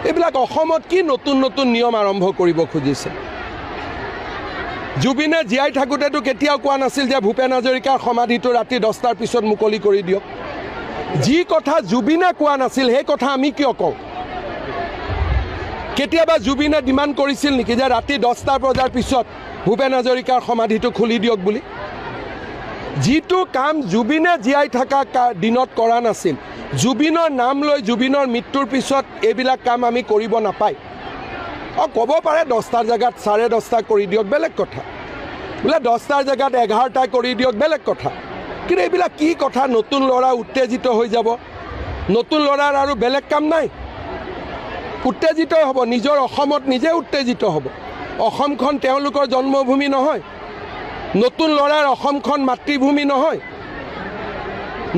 এইবিলাক অসমত কি নতুন নতুন নিয়ম আৰম্ভ কৰিব খুজিছে জুবিনে জীয়াই থাকোঁতেতো কেতিয়াও কোৱা নাছিল যে ভূপেন হাজৰিকাৰ সমাধিটো ৰাতি 10টাৰ পিছত মুকলি কৰি দিয়ক যি কথা জুবিনে কোৱা নাছিল সেই কথা আমি কিয় কওঁ কেতিয়াবা জুবিনে ডিমাণ্ড কৰিছিল নেকি যে ৰাতি 10টা বজাৰ পিছত ভূপেন হাজৰিকাৰ সমাধিটো খুলি দিয়ক বুলি যিটো কাম জুবিনে জীয়াই থকা দিনত কৰা নাছিল জুবিনৰ নাম লৈ জুবিনৰ মৃত্যুৰ পিছত এইবিলাক কাম আমি কৰিব নাপায় ক'ব পাৰে 10টাৰ জেগাত 10:30 কৰি দিয়ক বেলেগ কথা বোলে 10টাৰ জেগাত 11টা কৰি দিয়ক বেলেগ কথা কিন্তু এইবিলাক কি কথা নতুন ল'ৰা উত্তেজিত হৈ যাব নতুন ল'ৰাৰ আৰু বেলেগ কাম নাই উত্তেজিত হ'ব নিজৰ অসমত নিজে উত্তেজিত হ'ব অসমখন তেওঁলোকৰ জন্মভূমি নহয় নতুন ল'ৰাৰ অসমখন মাতৃভূমি নহয়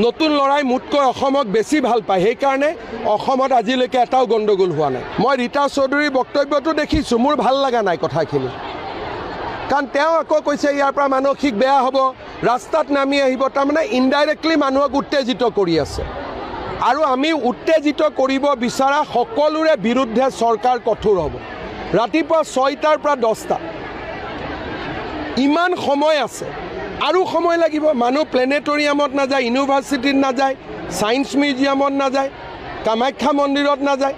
নতুন ল'ৰাই মোতকৈ অসমক বেছি ভাল পায় সেইকাৰণে অসমত আজিলৈকে এটাও গণ্ডগোল হোৱা নাই মই ৰীতা চৌধুৰীৰ বক্তব্যটো দেখিছোঁ মোৰ ভাল লগা নাই কথাখিনি কাৰণ তেওঁ আকৌ কৈছে ইয়াৰ পৰা মানসিক বেয়া হ'ব ৰাস্তাত নামি আহিব তাৰমানে ইনডাইৰেক্টলি মানুহক উত্তেজিত কৰি আছে আৰু আমি উত্তেজিত কৰিব বিচৰা সকলোৰে বিৰুদ্ধে চৰকাৰ কঠোৰ হ'ব ৰাতিপুৱা 6টাৰ পৰা 10টা ইমান সময় আছে আৰু সময় লাগিব মানুহ প্লেনেটৰিয়ামত নাযায় ইউনিভাৰ্চিটিত নাযায় ছায়েন্স মিউজিয়ামত নাযায় কামাখ্যা মন্দিৰত নাযায়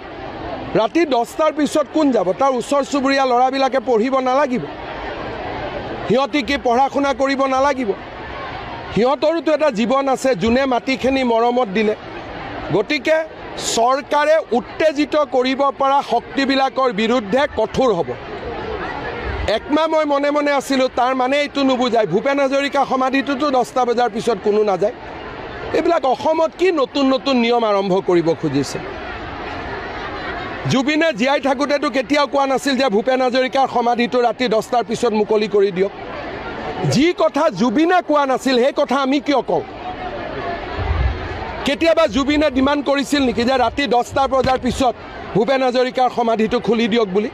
ৰাতি 10টাৰ পিছত কোন যাব তাৰ ওচৰ চুবুৰীয়া ল'ৰাবিলাকে পঢ়িব নালাগিব সিহঁতি কি পঢ়া শুনা কৰিব নালাগিব সিহঁতৰোতো এটা জীৱন আছে যোনে মাটিখিনি মৰমত দিলে গতিকে চৰকাৰে উত্তেজিত কৰিব পৰা শক্তিবিলাকৰ বিৰুদ্ধে কঠোৰ হ'ব একমাহ মই মনে মনে আছিলোঁ, তাৰ মানে এইটো নুবুজায় ভূপেন হাজৰিকা সমাধিটোতো 10টা বজাৰ পিছত কোনো নাযায়। এইবিলাক অসমত কি নতুন নতুন নিয়ম আৰম্ভ কৰিব খুজিছে। জুবিনে জীয়াই থাকোঁতেতো কেতিয়াও কোৱা নাছিল যে ভূপেন হাজৰিকাৰ সমাধিটো ৰাতি 10টাৰ পিছত মুকলি কৰি দিয়ক। যি কথা জুবিনে কোৱা নাছিল সেই কথা আমি কিয় কওঁ? কেতিয়াবা জুবিনে ডিমাণ্ড কৰিছিল নেকি যে ৰাতি 10টা বজাৰ পিছত ভূপেন হাজৰিকাৰ সমাধিটো খুলি দিয়ক বুলি?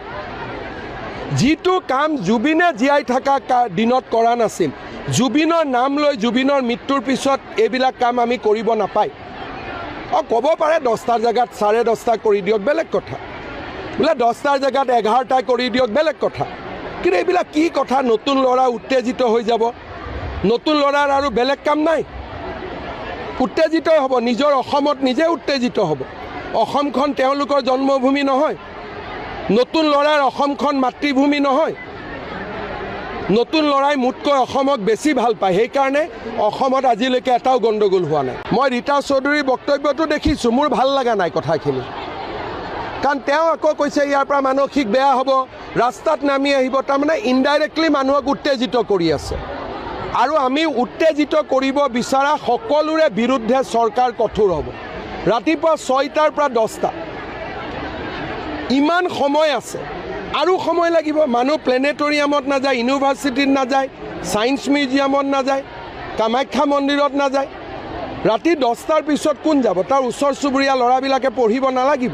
যিটো কাম জুবিনে জীয়াই থকা দিনত কৰা নাছিল, জুবিনৰ নাম লৈ জুবিনৰ মৃত্যুৰ পিছত এইবিলাক কাম আমি কৰিব নাপায়। ক'ব পাৰে 10টাৰ জেগাত 10:30 কৰি দিয়ক, বেলেগ কথা। বোলে 10টাৰ জেগাত 11টা কৰি দিয়ক, বেলেগ কথা। কিন্তু এইবিলাক কি কথা? নতুন ল'ৰা উত্তেজিত হৈ যাব। নতুন ল'ৰাৰ আৰু বেলেগ কাম নাই, উত্তেজিত হ'ব। নিজৰ অসমত নিজে উত্তেজিত হ'ব। অসমখন তেওঁলোকৰ জন্মভূমি নহয়। নতুন ল'ৰাৰ অসমখন মাতৃভূমি নহয়। নতুন ল'ৰাই মোতকৈ অসমক বেছি ভাল পায়। সেইকাৰণে অসমত আজিলৈকে এটাও গণ্ডগোল হোৱা নাই। মই ৰীতা চৌধুৰীৰ বক্তব্যটো দেখিছোঁ, মোৰ ভাল লগা নাই কথাখিনি। কাৰণ তেওঁ আকৌ কৈছে ইয়াৰ পৰা মানসিক বেয়া হ'ব, ৰাস্তাত নামি আহিব। তাৰমানে ইনডাইৰেক্টলি মানুহক উত্তেজিত কৰি আছে। আৰু আমি উত্তেজিত কৰিব বিচৰা সকলোৰে বিৰুদ্ধে চৰকাৰ কঠোৰ হ'ব। ৰাতিপুৱা 6টাৰ পৰা 10টা, ইমান সময় আছে, আৰু সময় লাগিব। মানুহ প্লেনেটৰিয়ামত নাযায়, ইউনিভাৰ্চিটিত নাযায়, ছায়েন্স মিউজিয়ামত নাযায়, কামাখ্যা মন্দিৰত নাযায়। ৰাতি 10টাৰ পিছত কোন যাব? তাৰ ওচৰ চুবুৰীয়া ল'ৰাবিলাকে পঢ়িব নালাগিব?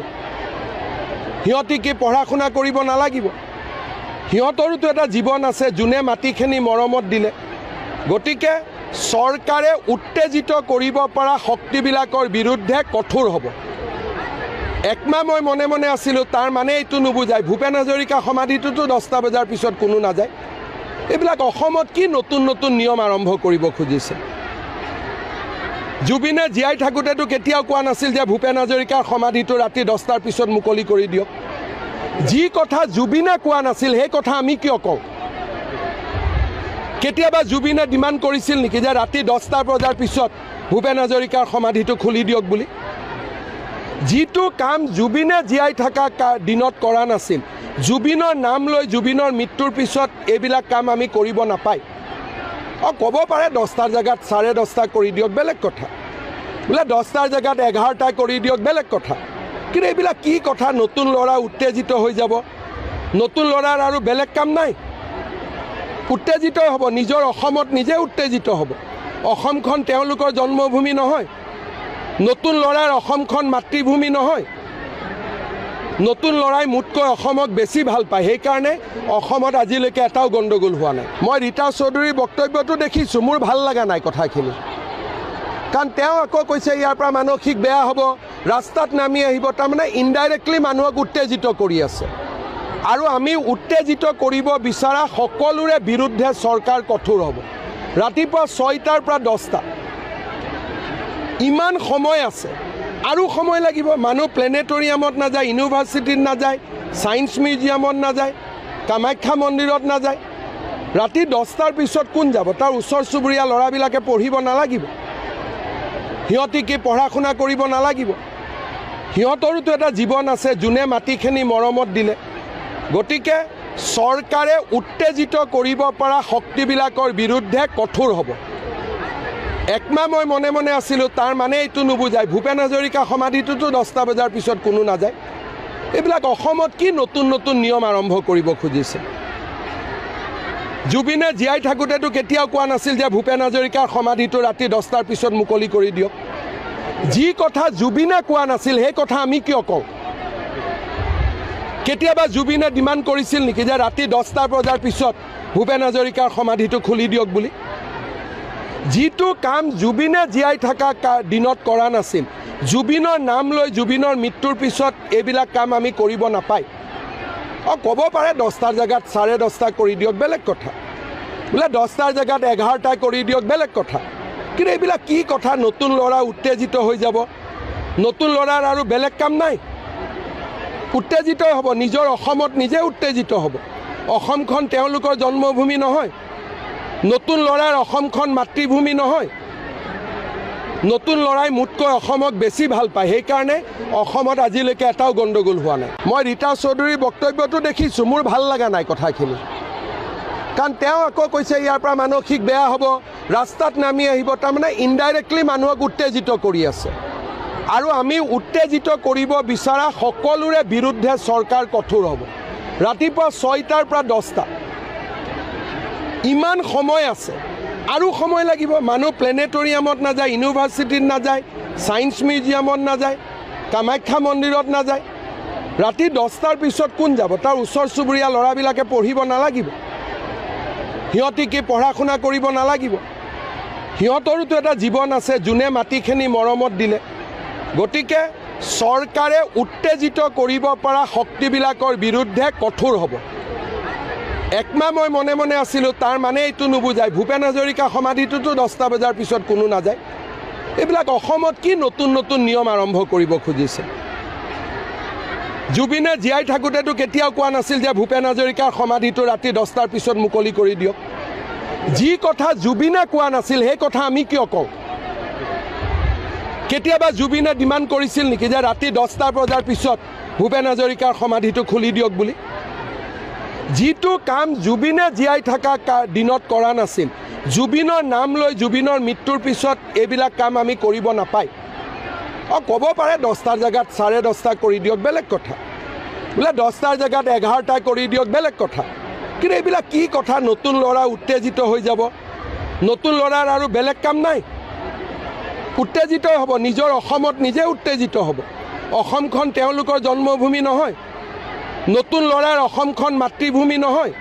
সিহঁতি কি পঢ়া শুনা কৰিব নালাগিব? সিহঁতৰোতো এটা জীৱন আছে, যোনে মাটিখিনি মৰমত দিলে। গতিকে চৰকাৰে উত্তেজিত কৰিব পৰা শক্তিবিলাকৰ বিৰুদ্ধে কঠোৰ হ'ব। একমাহ মই মনে মনে আছিলোঁ, তাৰ মানে এইটো নুবুজায় ভূপেন হাজৰিকা সমাধিটোতো 10টা বজাৰ পিছত কোনো নাযায়। এইবিলাক অসমত কি নতুন নতুন নিয়ম আৰম্ভ কৰিব খুজিছে। জুবিনে জীয়াই থাকোঁতেতো কেতিয়াও কোৱা নাছিল যে ভূপেন হাজৰিকাৰ সমাধিটো ৰাতি 10টাৰ পিছত মুকলি কৰি দিয়ক। যি কথা জুবিনে কোৱা নাছিল সেই কথা আমি কিয় কওঁ? কেতিয়াবা জুবিনে ডিমাণ্ড কৰিছিল নেকি যে ৰাতি 10টা বজাৰ পিছত ভূপেন হাজৰিকাৰ সমাধিটো খুলি দিয়ক বুলি? যিটো কাম জুবিনে জীয়াই থকা দিনত কৰা নাছিল, জুবিনৰ নাম লৈ জুবিনৰ মৃত্যুৰ পিছত এইবিলাক কাম আমি কৰিব নাপায়। ক'ব পাৰে 10টাৰ জেগাত 10:30 কৰি দিয়ক, বেলেগ কথা। বোলে 10টাৰ জেগাত 11টা কৰি দিয়ক, বেলেগ কথা। কিন্তু এইবিলাক কি কথা? নতুন ল'ৰা উত্তেজিত হৈ যাব। নতুন ল'ৰাৰ আৰু বেলেগ কাম নাই, উত্তেজিত হ'ব। নিজৰ অসমত নিজে উত্তেজিত হ'ব। অসমখন তেওঁলোকৰ জন্মভূমি নহয়। নতুন ল'ৰাৰ অসমখন মাতৃভূমি নহয়। নতুন ল'ৰাই মোতকৈ অসমক বেছি ভাল পায়। সেইকাৰণে অসমত আজিলৈকে এটাও গণ্ডগোল হোৱা নাই। মই ৰীতা চৌধুৰীৰ বক্তব্যটো দেখিছোঁ, মোৰ ভাল লগা নাই কথাখিনি। কাৰণ তেওঁ আকৌ কৈছে ইয়াৰ পৰা মানসিক বেয়া হ'ব, ৰাস্তাত নামি আহিব। তাৰমানে ইনডাইৰেক্টলি মানুহক উত্তেজিত কৰি আছে। আৰু আমি উত্তেজিত কৰিব বিচৰা সকলোৰে বিৰুদ্ধে চৰকাৰ কঠোৰ হ'ব। ৰাতিপুৱা 6টাৰ পৰা 10টা, ইমান সময় আছে, আৰু সময় লাগিব। মানুহ প্লেনেটৰিয়ামত নাযায়, ইউনিভাৰ্চিটিত নাযায়, ছায়েন্স মিউজিয়ামত নাযায়, কামাখ্যা মন্দিৰত নাযায়। ৰাতি 10টাৰ পিছত কোন যাব? তাৰ ওচৰ চুবুৰীয়া ল'ৰাবিলাকে পঢ়িব নালাগিব? সিহঁতি কি পঢ়া শুনা কৰিব নালাগিব? সিহঁতৰোতো এটা জীৱন আছে, যোনে মাটিখিনি মৰমত দিলে। গতিকে চৰকাৰে উত্তেজিত কৰিব পৰা শক্তিবিলাকৰ বিৰুদ্ধে কঠোৰ হ'ব। একমাহ মই মনে মনে আছিলোঁ, তাৰ মানে এইটো নুবুজায় ভূপেন হাজৰিকা সমাধিটোতো 10টা বজাৰ পিছত কোনো নাযায়। এইবিলাক অসমত কি নতুন নতুন নিয়ম আৰম্ভ কৰিব খুজিছে। জুবিনে জীয়াই থাকোঁতেতো কেতিয়াও কোৱা নাছিল যে ভূপেন হাজৰিকাৰ সমাধিটো ৰাতি 10টাৰ পিছত মুকলি কৰি দিয়ক। যি কথা জুবিনে কোৱা নাছিল সেই কথা আমি কিয় কওঁ? কেতিয়াবা জুবিনে ডিমাণ্ড কৰিছিল নেকি যে ৰাতি 10টা বজাৰ পিছত ভূপেন হাজৰিকাৰ সমাধিটো খুলি দিয়ক বুলি? যিটো কাম জুবিনে জীয়াই থকা দিনত কৰা নাছিল, জুবিনৰ নাম লৈ জুবিনৰ মৃত্যুৰ পিছত এইবিলাক কাম আমি কৰিব নাপায়। ক'ব পাৰে 10টাৰ জেগাত 10:30 কৰি দিয়ক, বেলেগ কথা। বোলে 10টাৰ জেগাত 11টা কৰি দিয়ক, বেলেগ কথা। কিন্তু এইবিলাক কি কথা? নতুন ল'ৰা উত্তেজিত হৈ যাব। নতুন ল'ৰাৰ আৰু বেলেগ কাম নাই, উত্তেজিত হ'ব। নিজৰ অসমত নিজে উত্তেজিত হ'ব। অসমখন তেওঁলোকৰ জন্মভূমি নহয়। নতুন ল'ৰাৰ অসমখন মাতৃভূমি নহয়। নতুন ল'ৰাই মোতকৈ অসমক বেছি ভাল পায়। সেইকাৰণে অসমত আজিলৈকে এটাও গণ্ডগোল হোৱা নাই। মই ৰীতা চৌধুৰীৰ বক্তব্যটো দেখিছোঁ, মোৰ ভাল লগা নাই কথাখিনি। কাৰণ তেওঁ আকৌ কৈছে ইয়াৰ পৰা মানসিক বেয়া হ'ব, ৰাস্তাত নামি আহিব, তাৰমানে ইনডাইৰেক্টলি মানুহক উত্তেজিত কৰি আছে। আৰু আমি উত্তেজিত কৰিব বিচৰা সকলোৰে বিৰুদ্ধে চৰকাৰ কঠোৰ হ'ব। ৰাতিপুৱা 6টাৰ পৰা 10টা, ইমান সময় আছে, আৰু সময় লাগিব। মানুহ প্লেনেটৰিয়ামত নাযায়, ইউনিভাৰ্চিটিত নাযায়, ছায়েন্স মিউজিয়ামত নাযায়, কামাখ্যা মন্দিৰত নাযায়। ৰাতি 10টাৰ পিছত কোন যাব? তাৰ ওচৰ চুবুৰীয়া ল'ৰাবিলাকে পঢ়িব নালাগিব? সিহঁতি কি পঢ়া শুনা কৰিব নালাগিব? সিহঁতৰোতো এটা জীৱন আছে, যোনে মাটিখিনি মৰমত দিলে। গতিকে চৰকাৰে উত্তেজিত কৰিব পৰা শক্তিবিলাকৰ বিৰুদ্ধে কঠোৰ হ'ব। একমাহ মই মনে মনে আছিলোঁ, তাৰ মানে এইটো নুবুজায় ভূপেন হাজৰিকা সমাধিটোতো 10টা বজাৰ পিছত কোনো নাযায়। এইবিলাক অসমত কি নতুন নতুন নিয়ম আৰম্ভ কৰিব খুজিছে? জুবিনে জীয়াই থাকোঁতেতো কেতিয়াও কোৱা নাছিল যে ভূপেন হাজৰিকাৰ সমাধিটো ৰাতি 10টাৰ পিছত মুকলি কৰি দিয়ক। যি কথা জুবিনে কোৱা নাছিল সেই কথা আমি কিয় কওঁ? কেতিয়াবা জুবিনে ডিমাণ্ড কৰিছিল নেকি যে ৰাতি 10টা বজাৰ পিছত ভূপেন হাজৰিকাৰ সমাধিটো খুলি দিয়ক বুলি? যিটো কাম জুবিনে জীয়াই থকা দিনত কৰা নাছিল, জুবিনৰ নাম লৈ জুবিনৰ মৃত্যুৰ পিছত এইবিলাক কাম আমি কৰিব নাপায়। ক'ব পাৰে 10টাৰ জেগাত 10:30 কৰি দিয়ক, বেলেগ কথা। বোলে 10টাৰ জেগাত 11টা কৰি দিয়ক, বেলেগ কথা। কিন্তু এইবিলাক কি কথা? নতুন ল'ৰা উত্তেজিত হৈ যাব। নতুন ল'ৰাৰ আৰু বেলেগ কাম নাই, উত্তেজিত হ'ব। নিজৰ অসমত নিজে উত্তেজিত হ'ব। অসমখন তেওঁলোকৰ জন্মভূমি নহয়। নতুন ল'ৰাৰ অসমখন মাতৃভূমি নহয়।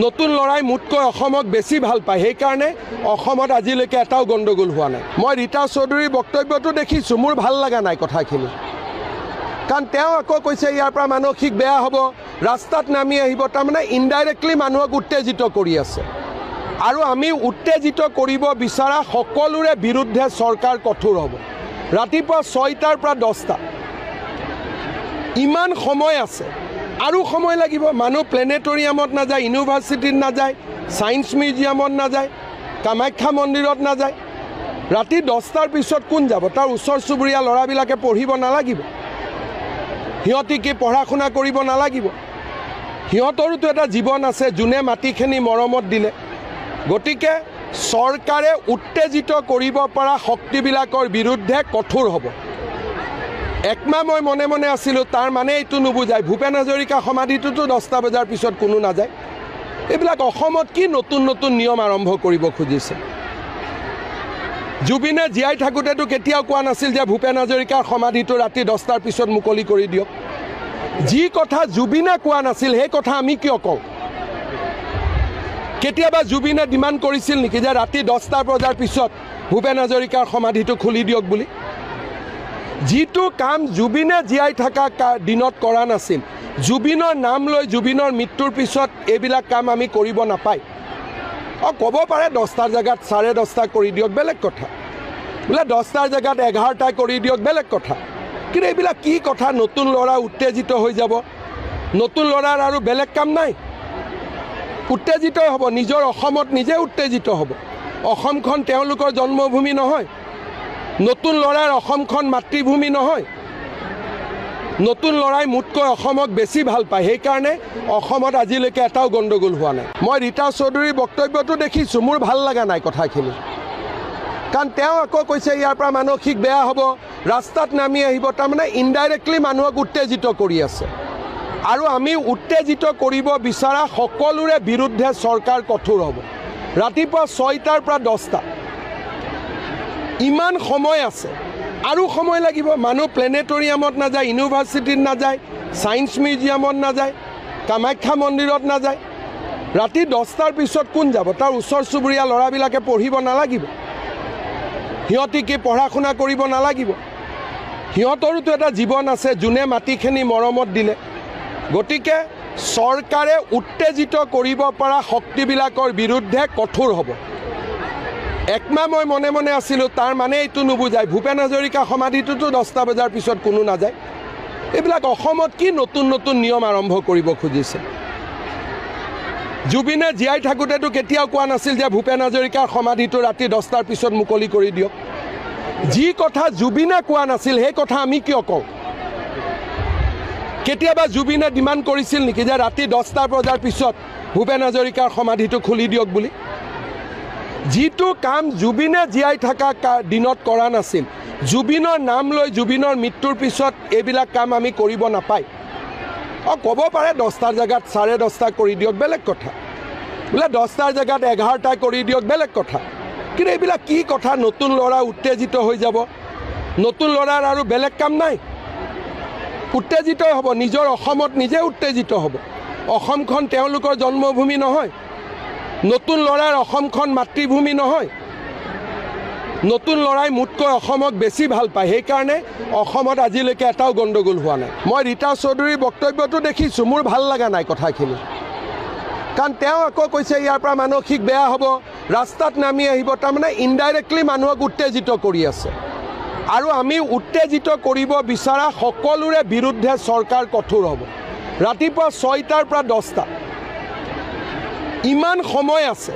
নতুন ল'ৰাই মোতকৈ অসমক বেছি ভাল পায়, সেইকাৰণে অসমত আজিলৈকে এটাও গণ্ডগোল হোৱা নাই। মই ৰীতা চৌধুৰীৰ বক্তব্যটো দেখিছোঁ, মোৰ ভাল লগা নাই কথাখিনি। কাৰণ তেওঁ আকৌ কৈছে ইয়াৰ পৰা মানসিক বেয়া হ'ব, ৰাস্তাত নামি আহিব, তাৰমানে ইনডাইৰেক্টলি মানুহক উত্তেজিত কৰি আছে। আৰু আমি উত্তেজিত কৰিব বিচৰা সকলোৰে বিৰুদ্ধে চৰকাৰ কঠোৰ হ'ব। ৰাতিপুৱা 6টাৰ পৰা 10টা, ইমান সময় আছে, আৰু সময় লাগিব। মানুহ প্লেনেটৰিয়ামত নাযায়, ইউনিভাৰ্চিটিত নাযায়, ছায়েন্স মিউজিয়ামত নাযায়, কামাখ্যা মন্দিৰত নাযায়। ৰাতি 10টাৰ পিছত কোন যাব? তাৰ ওচৰ চুবুৰীয়া ল'ৰাবিলাকে পঢ়িব নালাগিব? সিহঁতি কি পঢ়া শুনা কৰিব নালাগিব? সিহঁতৰোতো এটা জীৱন আছে, যোনে মাটিখিনি মৰমত দিলে। গতিকে চৰকাৰে উত্তেজিত কৰিব পৰা শক্তিবিলাকৰ বিৰুদ্ধে কঠোৰ হ'ব। একমাহ মই মনে মনে আছিলোঁ, তাৰ মানে এইটো নুবুজায় ভূপেন হাজৰিকা সমাধিটোতো 10টা বজাৰ পিছত কোনো নাযায়। এইবিলাক অসমত কি নতুন নতুন নিয়ম আৰম্ভ কৰিব খুজিছে? জুবিনে জীয়াই থাকোঁতেতো কেতিয়াও কোৱা নাছিল যে ভূপেন হাজৰিকাৰ সমাধিটো ৰাতি 10টাৰ পিছত মুকলি কৰি দিয়ক। যি কথা জুবিনে কোৱা নাছিল সেই কথা আমি কিয় কওঁ? কেতিয়াবা জুবিনে ডিমাণ্ড কৰিছিল নেকি যে ৰাতি 10টা বজাৰ পিছত ভূপেন হাজৰিকাৰ সমাধিটো খুলি দিয়ক বুলি? যিটো কাম জুবিনে জীয়াই থকা দিনত কৰা নাছিল, জুবিনৰ নাম লৈ জুবিনৰ মৃত্যুৰ পিছত এইবিলাক কাম আমি কৰিব নাপায়। ক'ব পাৰে 10টাৰ জেগাত 10:30 কৰি দিয়ক, বেলেগ কথা। বোলে 10টাৰ জেগাত 11টা কৰি দিয়ক, বেলেগ কথা। কিন্তু এইবিলাক কি কথা? নতুন ল'ৰা উত্তেজিত হৈ যাব। নতুন ল'ৰাৰ আৰু বেলেগ কাম নাই, উত্তেজিত হ'ব। নিজৰ অসমত নিজে উত্তেজিত হ'ব। অসমখন তেওঁলোকৰ জন্মভূমি নহয়। নতুন ল'ৰাৰ অসমখন মাতৃভূমি নহয়। নতুন ল'ৰাই মোতকৈ অসমক বেছি ভাল পায়, সেইকাৰণে অসমত আজিলৈকে এটাও গণ্ডগোল হোৱা নাই। মই ৰীতা চৌধুৰীৰ বক্তব্যটো দেখিছোঁ, মোৰ ভাল লগা নাই কথাখিনি। কাৰণ তেওঁ আকৌ কৈছে ইয়াৰ পৰা মানসিক বেয়া হ'ব, ৰাস্তাত নামি আহিব, তাৰমানে ইনডাইৰেক্টলি মানুহক উত্তেজিত কৰি আছে। আৰু আমি উত্তেজিত কৰিব বিচৰা সকলোৰে বিৰুদ্ধে চৰকাৰ কঠোৰ হ'ব। ৰাতিপুৱা 6টাৰ পৰা 10টা, ইমান সময় আছে, আৰু সময় লাগিব। মানুহ প্লেনেটৰিয়ামত নাযায়, ইউনিভাৰ্চিটিত নাযায়, ছায়েন্স মিউজিয়ামত নাযায়, কামাখ্যা মন্দিৰত নাযায়। ৰাতি 10টাৰ পিছত কোন যাব? তাৰ ওচৰ চুবুৰীয়া ল'ৰাবিলাকে পঢ়িব নালাগিব? সিহঁতি কি পঢ়া শুনা কৰিব নালাগিব? সিহঁতৰোতো এটা জীৱন আছে, যোনে মাটিখিনি মৰমত দিলে। গতিকে চৰকাৰে উত্তেজিত কৰিব পৰা শক্তিবিলাকৰ বিৰুদ্ধে কঠোৰ হ'ব। একমাহ মই মনে মনে আছিলোঁ, তাৰ মানে এইটো নুবুজায় ভূপেন হাজৰিকা সমাধিটোতো 10টা বজাৰ পিছত কোনো নাযায়। এইবিলাক অসমত কি নতুন নতুন নিয়ম আৰম্ভ কৰিব খুজিছে? জুবিনে জীয়াই থাকোঁতেতো কেতিয়াও কোৱা নাছিল যে ভূপেন হাজৰিকাৰ সমাধিটো ৰাতি 10টাৰ পিছত মুকলি কৰি দিয়ক। যি কথা জুবিনে কোৱা নাছিল সেই কথা আমি কিয় কওঁ? কেতিয়াবা জুবিনে ডিমাণ্ড কৰিছিল নেকি যে ৰাতি 10টা বজাৰ পিছত ভূপেন হাজৰিকাৰ সমাধিটো খুলি দিয়ক বুলি? যিটো কাম জুবিনে জীয়াই থকা দিনত কৰা নাছিল, জুবিনৰ নাম লৈ জুবিনৰ মৃত্যুৰ পিছত এইবিলাক কাম আমি কৰিব নাপায়। ক'ব পাৰে 10টাৰ জেগাত 10:30 কৰি দিয়ক, বেলেগ কথা। বোলে 10টাৰ জেগাত 11টা কৰি দিয়ক, বেলেগ কথা। কিন্তু এইবিলাক কি কথা? নতুন ল'ৰা উত্তেজিত হৈ যাব। নতুন ল'ৰাৰ আৰু বেলেগ কাম নাই, উত্তেজিত হ'ব। নিজৰ অসমত নিজে উত্তেজিত হ'ব। অসমখন তেওঁলোকৰ জন্মভূমি নহয়, নতুন ল'ৰাৰ অসমখন মাতৃভূমি নহয়। নতুন ল'ৰাই মোতকৈ অসমক বেছি ভাল পায়, সেইকাৰণে অসমত আজিলৈকে এটাও গণ্ডগোল হোৱা নাই। মই ৰীতা চৌধুৰীৰ বক্তব্যটো দেখিছোঁ, মোৰ ভাল লগা নাই কথাখিনি। কাৰণ তেওঁ আকৌ কৈছে ইয়াৰ পৰা মানসিক বেয়া হ'ব, ৰাস্তাত নামি আহিব। তাৰমানে ইনডাইৰেক্টলি মানুহক উত্তেজিত কৰি আছে। আৰু আমি উত্তেজিত কৰিব বিচৰা সকলোৰে বিৰুদ্ধে চৰকাৰ কঠোৰ হ'ব। ৰাতিপুৱা 6টাৰ পৰা 10টা, ইমান সময় আছে,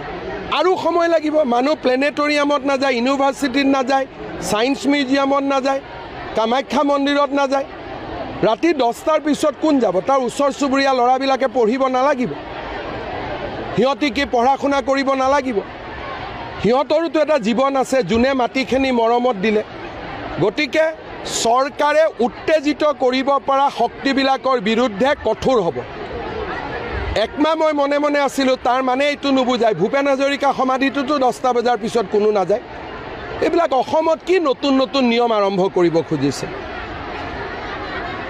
আৰু সময় লাগিব। মানুহ প্লেনেটৰিয়ামত নাযায়, ইউনিভাৰ্চিটিত নাযায়, ছায়েন্স মিউজিয়ামত নাযায়, কামাখ্যা মন্দিৰত নাযায়। ৰাতি 10টাৰ পিছত কোন যাব? তাৰ ওচৰ চুবুৰীয়া ল'ৰাবিলাকে পঢ়িব নালাগিব? সিহঁতি কি পঢ়া শুনা কৰিব নালাগিব? সিহঁতৰোতো এটা জীৱন আছে, যোনে মাটিখিনি মৰমত দিলে। গতিকে চৰকাৰে উত্তেজিত কৰিব পৰা শক্তিবিলাকৰ বিৰুদ্ধে কঠোৰ হ'ব। একমাহ মই মনে মনে আছিলোঁ, তাৰ মানে এইটো নুবুজায় ভূপেন হাজৰিকা সমাধিটোতো 10টা বজাৰ পিছত কোনো নাযায়। এইবিলাক অসমত কি নতুন নতুন নিয়ম আৰম্ভ কৰিব খুজিছে?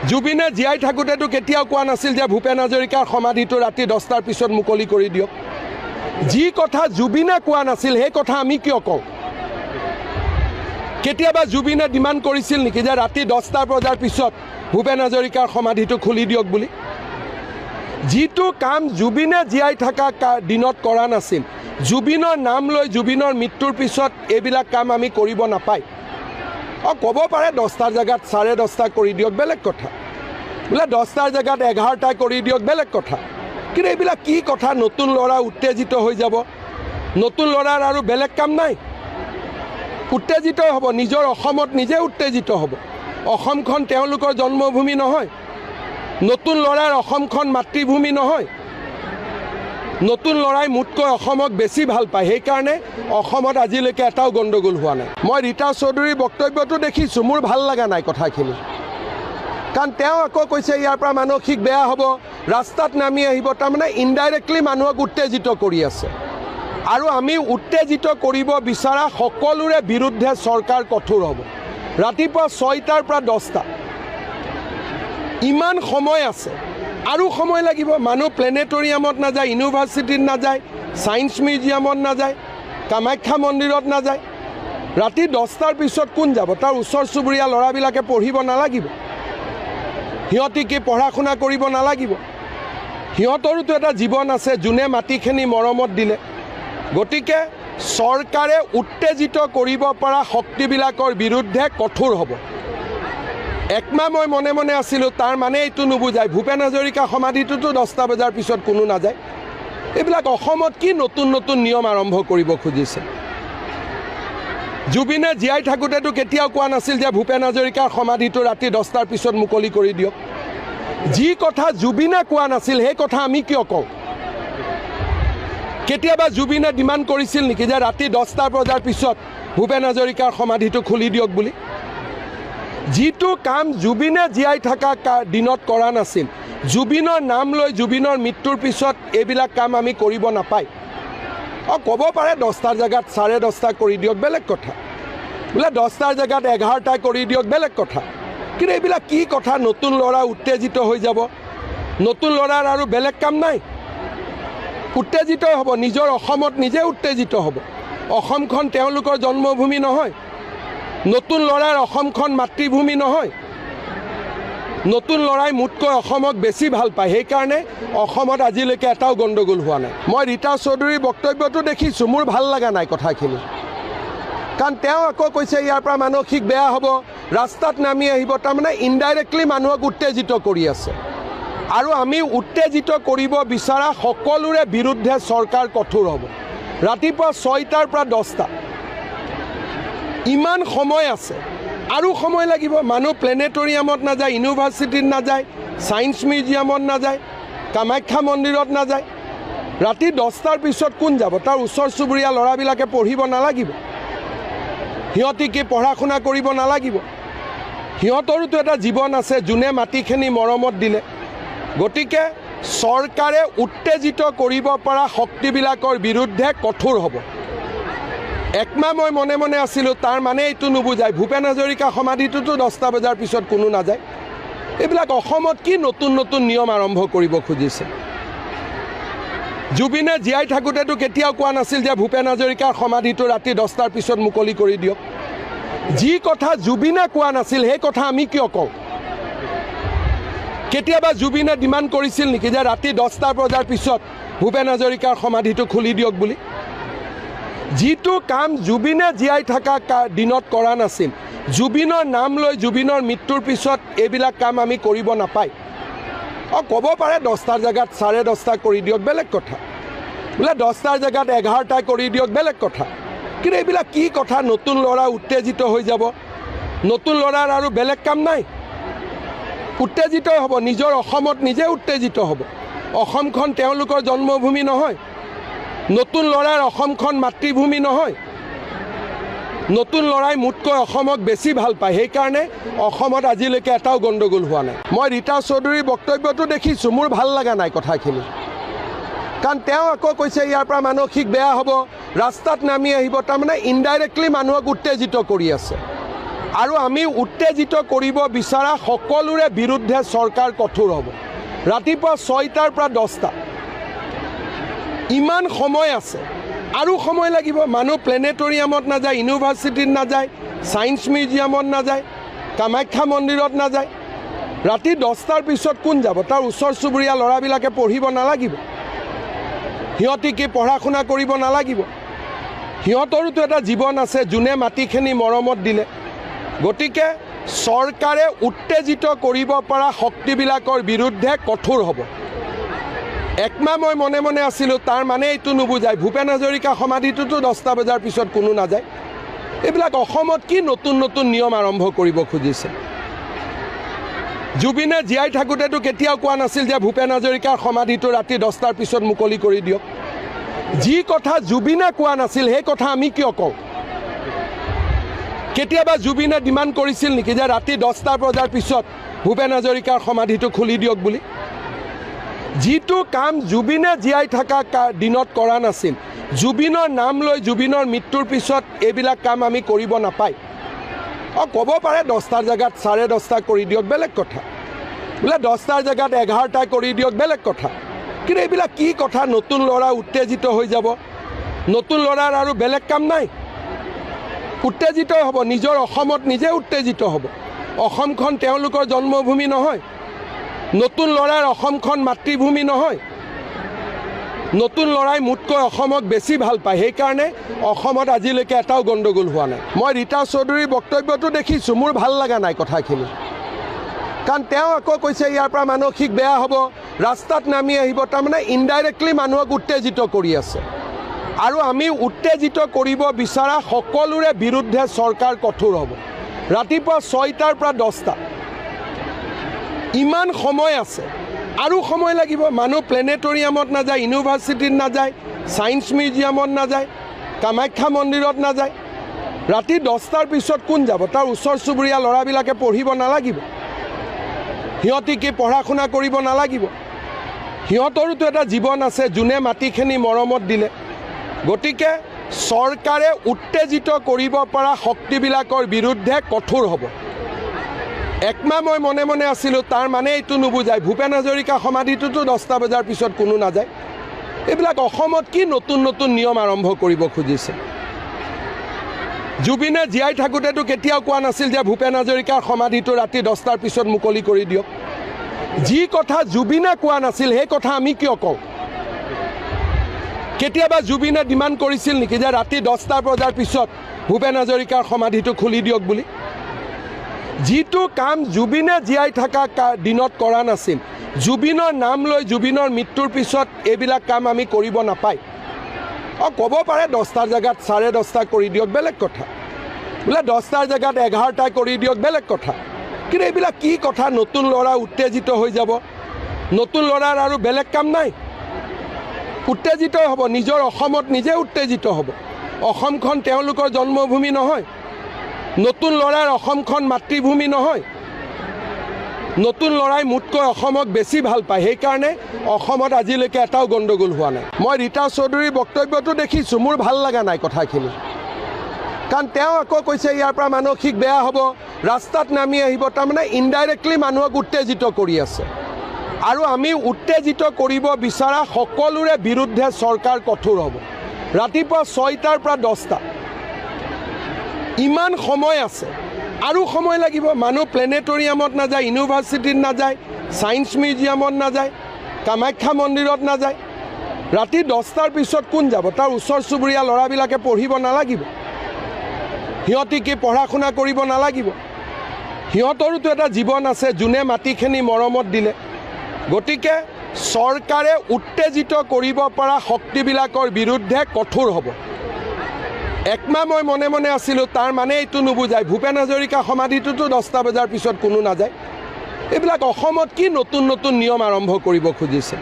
জুবিনে জীয়াই থাকোঁতেতো কেতিয়াও কোৱা নাছিল যে ভূপেন হাজৰিকাৰ সমাধিটো ৰাতি 10টাৰ পিছত মুকলি কৰি দিয়ক। যি কথা জুবিনে কোৱা নাছিল সেই কথা আমি কিয় কওঁ? কেতিয়াবা জুবিনে ডিমাণ্ড কৰিছিল নেকি যে ৰাতি 10টা বজাৰ পিছত ভূপেন হাজৰিকাৰ সমাধিটো খুলি দিয়ক বুলি? যিটো কাম জুবিনে জীয়াই থকা দিনত কৰা নাছিল, জুবিনৰ নাম লৈ জুবিনৰ মৃত্যুৰ পিছত এইবিলাক কাম আমি কৰিব নাপায়। ক'ব পাৰে 10টাৰ জেগাত 10:30 কৰি দিয়ক, বেলেগ কথা। বোলে 10টাৰ জেগাত 11টা কৰি দিয়ক, বেলেগ কথা। কিন্তু এইবিলাক কি কথা? নতুন ল'ৰা উত্তেজিত হৈ যাব। নতুন ল'ৰাৰ আৰু বেলেগ কাম নাই, উত্তেজিত হ'ব। নিজৰ অসমত নিজে উত্তেজিত হ'ব। অসমখন তেওঁলোকৰ জন্মভূমি নহয়, নতুন ল'ৰাৰ অসমখন মাতৃভূমি নহয়। নতুন ল'ৰাই মোতকৈ অসমক বেছি ভাল পায়, সেইকাৰণে অসমত আজিলৈকে এটাও গণ্ডগোল হোৱা নাই। মই ৰীতা চৌধুৰীৰ বক্তব্যটো দেখিছোঁ, মোৰ ভাল লগা নাই কথাখিনি। কাৰণ তেওঁ আকৌ কৈছে ইয়াৰ পৰা মানসিক বেয়া হ'ব, ৰাস্তাত নামি আহিব। তাৰমানে ইনডাইৰেক্টলি মানুহক উত্তেজিত কৰি আছে। আৰু আমি উত্তেজিত কৰিব বিচৰা সকলোৰে বিৰুদ্ধে চৰকাৰ কঠোৰ হ'ব। ৰাতিপুৱা 6টাৰ পৰা 10টা, ইমান সময় আছে, আৰু সময় লাগিব। মানুহ প্লেনেটৰিয়ামত নাযায়, ইউনিভাৰ্চিটিত নাযায়, ছায়েন্স মিউজিয়ামত নাযায়, কামাখ্যা মন্দিৰত নাযায়। ৰাতি 10টাৰ পিছত কোন যাব? তাৰ ওচৰ চুবুৰীয়া ল'ৰাবিলাকে পঢ়িব নালাগিব? সিহঁতি কি পঢ়া শুনা কৰিব নালাগিব? সিহঁতৰোতো এটা জীৱন আছে, যোনে মাটিখিনি মৰমত দিলে। গতিকে চৰকাৰে উত্তেজিত কৰিব পৰা শক্তিবিলাকৰ বিৰুদ্ধে কঠোৰ হ'ব। একমাহ মই মনে মনে আছিলোঁ, তাৰ মানে এইটো নুবুজায় ভূপেন হাজৰিকা সমাধিটোতো 10টা বজাৰ পিছত কোনো নাযায়। এইবিলাক অসমত কি নতুন নতুন নিয়ম আৰম্ভ কৰিব খুজিছে? জুবিনে জীয়াই থাকোঁতেতো কেতিয়াও কোৱা নাছিল যে ভূপেন হাজৰিকাৰ সমাধিটো ৰাতি 10টাৰ পিছত মুকলি কৰি দিয়ক। যি কথা জুবিনে কোৱা নাছিল সেই কথা আমি কিয় কওঁ? কেতিয়াবা জুবিনে ডিমাণ্ড কৰিছিল নেকি যে ৰাতি 10টা বজাৰ পিছত ভূপেন হাজৰিকাৰ সমাধিটো খুলি দিয়ক বুলি? যিটো কাম জুবিনে জীয়াই থকা দিনত কৰা নাছিল, জুবিনৰ নাম লৈ জুবিনৰ মৃত্যুৰ পিছত এইবিলাক কাম আমি কৰিব নাপায়। ক'ব পাৰে 10টাৰ জেগাত 10:30 কৰি দিয়ক, বেলেগ কথা। বোলে 10টাৰ জেগাত 11টা কৰি দিয়ক, বেলেগ কথা। কিন্তু এইবিলাক কি কথা? নতুন ল'ৰা উত্তেজিত হৈ যাব। নতুন ল'ৰাৰ আৰু বেলেগ কাম নাই, উত্তেজিত হ'ব। নিজৰ অসমত নিজে উত্তেজিত হ'ব। অসমখন তেওঁলোকৰ জন্মভূমি নহয়, নতুন ল'ৰাৰ অসমখন মাতৃভূমি নহয়। নতুন ল'ৰাই মোতকৈ অসমক বেছি ভাল পায়, সেইকাৰণে অসমত আজিলৈকে এটাও গণ্ডগোল হোৱা নাই। মই ৰীতা চৌধুৰীৰ বক্তব্যটো দেখিছোঁ, মোৰ ভাল লগা নাই কথাখিনি। কাৰণ তেওঁ আকৌ কৈছে ইয়াৰ পৰা মানসিক বেয়া হ'ব, ৰাস্তাত নামি আহিব। তাৰমানে ইনডাইৰেক্টলি মানুহক উত্তেজিত কৰি আছে। আৰু আমি উত্তেজিত কৰিব বিচৰা সকলোৰে বিৰুদ্ধে চৰকাৰ কঠোৰ হ'ব। ৰাতিপুৱা 6টাৰ পৰা 10টা, ইমান সময় আছে, আৰু সময় লাগিব। মানুহ প্লেনেটৰিয়ামত নাযায়, ইউনিভাৰ্চিটিত নাযায়, ছায়েন্স মিউজিয়ামত নাযায়, কামাখ্যা মন্দিৰত নাযায়, ৰাতি 10টাৰ পিছত কোন যাব? তাৰ ওচৰ চুবুৰীয়া ল'ৰাবিলাকে পঢ়িব নালাগিব? সিহঁতি কি পঢ়া শুনা কৰিব নালাগিব? সিহঁতৰোতো এটা জীৱন আছে, যোনে মাটিখিনি মৰমত দিলে। গতিকে চৰকাৰে উত্তেজিত কৰিব পৰা শক্তিবিলাকৰ বিৰুদ্ধে কঠোৰ হ'ব। একমাহ মই মনে মনে আছিলোঁ, তাৰ মানে এইটো নুবুজায় ভূপেন হাজৰিকা সমাধিটোতো 10টা বজাৰ পিছত কোনো নাযায়। এইবিলাক অসমত কি নতুন নতুন নিয়ম আৰম্ভ কৰিব খুজিছে? জুবিনে জীয়াই থাকোঁতেতো কেতিয়াও কোৱা নাছিল যে ভূপেন হাজৰিকাৰ সমাধিটো ৰাতি 10টাৰ পিছত মুকলি কৰি দিয়ক। যি কথা জুবিনে কোৱা নাছিল সেই কথা আমি কিয় কওঁ? কেতিয়াবা জুবিনে ডিমাণ্ড কৰিছিল নেকি যে ৰাতি 10টা বজাৰ পিছত ভূপেন হাজৰিকাৰ সমাধিটো খুলি দিয়ক বুলি? যিটো কাম জুবিনে জীয়াই থকা দিনত কৰা নাছিল, জুবিনৰ নাম লৈ জুবিনৰ মৃত্যুৰ পিছত এইবিলাক কাম আমি কৰিব নাপায়। ক'ব পাৰে 10টাৰ জেগাত 10:30 কৰি দিয়ক, বেলেগ কথা। বোলে 10টাৰ জেগাত 11টা কৰি দিয়ক, বেলেগ কথা। কিন্তু এইবিলাক কি কথা? নতুন ল'ৰা উত্তেজিত হৈ যাব। নতুন ল'ৰাৰ আৰু বেলেগ কাম নাই, উত্তেজিত হ'ব। নিজৰ অসমত নিজে উত্তেজিত হ'ব। অসমখন তেওঁলোকৰ জন্মভূমি নহয়। নতুন ল'ৰাৰ অসমখন মাতৃভূমি নহয়। নতুন ল'ৰাই মোতকৈ অসমক বেছি ভাল পায়, সেইকাৰণে অসমত আজিলৈকে এটাও গণ্ডগোল হোৱা নাই। মই ৰীতা চৌধুৰীৰ বক্তব্যটো দেখিছোঁ, মোৰ ভাল লগা নাই কথাখিনি। কাৰণ তেওঁ আকৌ কৈছে ইয়াৰ পৰা মানসিক বেয়া হ'ব, ৰাস্তাত নামি আহিব। তাৰমানে ইনডাইৰেক্টলি মানুহক উত্তেজিত কৰি আছে। আৰু আমি উত্তেজিত কৰিব বিচৰা সকলোৰে বিৰুদ্ধে চৰকাৰ কঠোৰ হ'ব। ৰাতিপুৱা 6টাৰ পৰা 10টা, ইমান সময় আছে, আৰু সময় লাগিব। মানুহ প্লেনেটৰিয়ামত নাযায়, ইউনিভাৰ্চিটিত নাযায়, ছায়েন্স মিউজিয়ামত নাযায়, কামাখ্যা মন্দিৰত নাযায়। ৰাতি 10টাৰ পিছত কোন যাব? তাৰ ওচৰ চুবুৰীয়া ল'ৰাবিলাকে পঢ়িব নালাগিব? সিহঁতি কি পঢ়া শুনা কৰিব নালাগিব? সিহঁতৰোতো এটা জীৱন আছে, যোনে মাটিখিনি মৰমত দিলে। গতিকে চৰকাৰে উত্তেজিত কৰিব পৰা শক্তিবিলাকৰ বিৰুদ্ধে কঠোৰ হ'ব। একমাহ মই মনে মনে আছিলোঁ, তাৰ মানে এইটো নুবুজায় ভূপেন হাজৰিকা সমাধিটোতো 10টা বজাৰ পিছত কোনো নাযায়। এইবিলাক অসমত কি নতুন নতুন নিয়ম আৰম্ভ কৰিব খুজিছে? জুবিনে জীয়াই থাকোঁতেতো কেতিয়াও কোৱা নাছিল যে ভূপেন হাজৰিকাৰ সমাধিটো ৰাতি 10টাৰ পিছত মুকলি কৰি দিয়ক। যি কথা জুবিনে কোৱা নাছিল সেই কথা আমি কিয় কওঁ? কেতিয়াবা জুবিনে ডিমাণ্ড কৰিছিল নেকি যে ৰাতি 10টা বজাৰ পিছত ভূপেন হাজৰিকাৰ সমাধিটো খুলি দিয়ক বুলি? যিটো কাম জুবিনে জীয়াই থকা দিনত কৰা নাছিল, জুবিনৰ নাম লৈ জুবিনৰ মৃত্যুৰ পিছত এইবিলাক কাম আমি কৰিব নাপায়। ক'ব পাৰে 10টাৰ জেগাত 10:30 কৰি দিয়ক, বেলেগ কথা। বোলে 10টাৰ জেগাত 11টা কৰি দিয়ক, বেলেগ কথা। কিন্তু এইবিলাক কি কথা? নতুন ল'ৰা উত্তেজিত হৈ যাব। নতুন ল'ৰাৰ আৰু বেলেগ কাম নাই, উত্তেজিত হ'ব। নিজৰ অসমত নিজে উত্তেজিত হ'ব। অসমখন তেওঁলোকৰ জন্মভূমি নহয়। নতুন ল'ৰাৰ অসমখন মাতৃভূমি নহয়। নতুন ল'ৰাই মোতকৈ অসমক বেছি ভাল পায়, সেইকাৰণে অসমত আজিলৈকে এটাও গণ্ডগোল হোৱা নাই। মই ৰীতা চৌধুৰীৰ বক্তব্যটো দেখিছোঁ, মোৰ ভাল লগা নাই কথাখিনি। কাৰণ তেওঁ আকৌ কৈছে ইয়াৰ পৰা মানসিক বেয়া হ'ব, ৰাস্তাত নামি আহিব। তাৰমানে ইনডাইৰেক্টলি মানুহক উত্তেজিত কৰি আছে। আৰু আমি উত্তেজিত কৰিব বিচৰা সকলোৰে বিৰুদ্ধে চৰকাৰ কঠোৰ হ'ব। ৰাতিপুৱা 6টাৰ পৰা 10টা, ইমান সময় আছে, আৰু সময় লাগিব। মানুহ প্লেনেটৰিয়ামত নাযায়, ইউনিভাৰ্চিটিত নাযায়, ছায়েন্স মিউজিয়ামত নাযায়, কামাখ্যা মন্দিৰত নাযায়। ৰাতি 10টাৰ পিছত কোন যাব? তাৰ ওচৰ চুবুৰীয়া ল'ৰাবিলাকে পঢ়িব নালাগিব? সিহঁতি কি পঢ়া শুনা কৰিব নালাগিব? সিহঁতৰোতো এটা জীৱন আছে, যোনে মাটিখিনি মৰমত দিলে। গতিকে চৰকাৰে উত্তেজিত কৰিব পৰা শক্তিবিলাকৰ বিৰুদ্ধে কঠোৰ হ'ব। একমাহ মই মনে মনে আছিলোঁ, তাৰ মানে এইটো নুবুজায় ভূপেন হাজৰিকা সমাধিটোতো 10টা বজাৰ পিছত কোনো নাযায়। এইবিলাক অসমত কি নতুন নতুন নিয়ম আৰম্ভ কৰিব খুজিছে? জুবিনে জীয়াই থাকোঁতেতো কেতিয়াও কোৱা নাছিল যে ভূপেন হাজৰিকাৰ সমাধিটো ৰাতি 10টাৰ পিছত মুকলি কৰি দিয়ক। যি কথা জুবিনে কোৱা নাছিল সেই কথা আমি কিয় কওঁ? কেতিয়াবা জুবিনে ডিমাণ্ড কৰিছিল নেকি যে ৰাতি 10টা বজাৰ পিছত ভূপেন হাজৰিকাৰ সমাধিটো খুলি দিয়ক বুলি? যিটো কাম জুবিনে জীয়াই থকা দিনত কৰা নাছিল, জুবিনৰ নাম লৈ জুবিনৰ মৃত্যুৰ পিছত এইবিলাক কাম আমি কৰিব নাপায়। ক'ব পাৰে 10টাৰ জেগাত 10:30 কৰি দিয়ক, বেলেগ কথা। বোলে 10টাৰ জেগাত 11টা কৰি দিয়ক, বেলেগ কথা। কিন্তু এইবিলাক কি কথা নতুন ল'ৰা উত্তেজিত হৈ যাব নতুন ল'ৰাৰ আৰু বেলেগ কাম নাই উত্তেজিত হ'ব নিজৰ অসমত নিজে উত্তেজিত হ'ব অসমখন তেওঁলোকৰ জন্মভূমি নহয় নতুন ল'ৰাৰ অসমখন মাতৃভূমি নহয় নতুন ল'ৰাই মোতকৈ অসমক বেছি ভাল পায় সেইকাৰণে অসমত আজিলৈকে এটাও গণ্ডগোল হোৱা নাই মই ৰীতা চৌধুৰীৰ বক্তব্যটো দেখিছোঁ মোৰ ভাল লগা নাই কথাখিনি কাৰণ তেওঁ আকৌ কৈছে ইয়াৰ পৰা মানসিক বেয়া হ'ব ৰাস্তাত নামি আহিব তাৰমানে ইনডাইৰেক্টলি মানুহক উত্তেজিত কৰি আছে আৰু আমি উত্তেজিত কৰিব বিচৰা সকলোৰে বিৰুদ্ধে চৰকাৰ কঠোৰ হ'ব ৰাতিপুৱা 6টাৰ পৰা 10টা ইমান সময় আছে আৰু সময় লাগিব মানুহ প্লেনেটৰিয়ামত নাযায় ইউনিভাৰ্চিটিত নাযায় ছায়েন্স মিউজিয়ামত নাযায় কামাখ্যা মন্দিৰত নাযায় ৰাতি 10টাৰ পিছত কোন যাব তাৰ ওচৰ চুবুৰীয়া ল'ৰাবিলাকে পঢ়িব নালাগিব সিহঁতি কি পঢ়া শুনা কৰিব নালাগিব সিহঁতৰোতো এটা জীৱন আছে যোনে মাটিখিনি মৰমত দিলে গতিকে চৰকাৰে উত্তেজিত কৰিব পৰা শক্তিবিলাকৰ বিৰুদ্ধে কঠোৰ হ'ব একমাহ মই মনে মনে আছিলোঁ তাৰ মানে এইটো নুবুজায় ভূপেন হাজৰিকা সমাধিটোতো 10টা বজাৰ পিছত কোনো নাযায় এইবিলাক অসমত কি নতুন নতুন নিয়ম আৰম্ভ কৰিব খুজিছে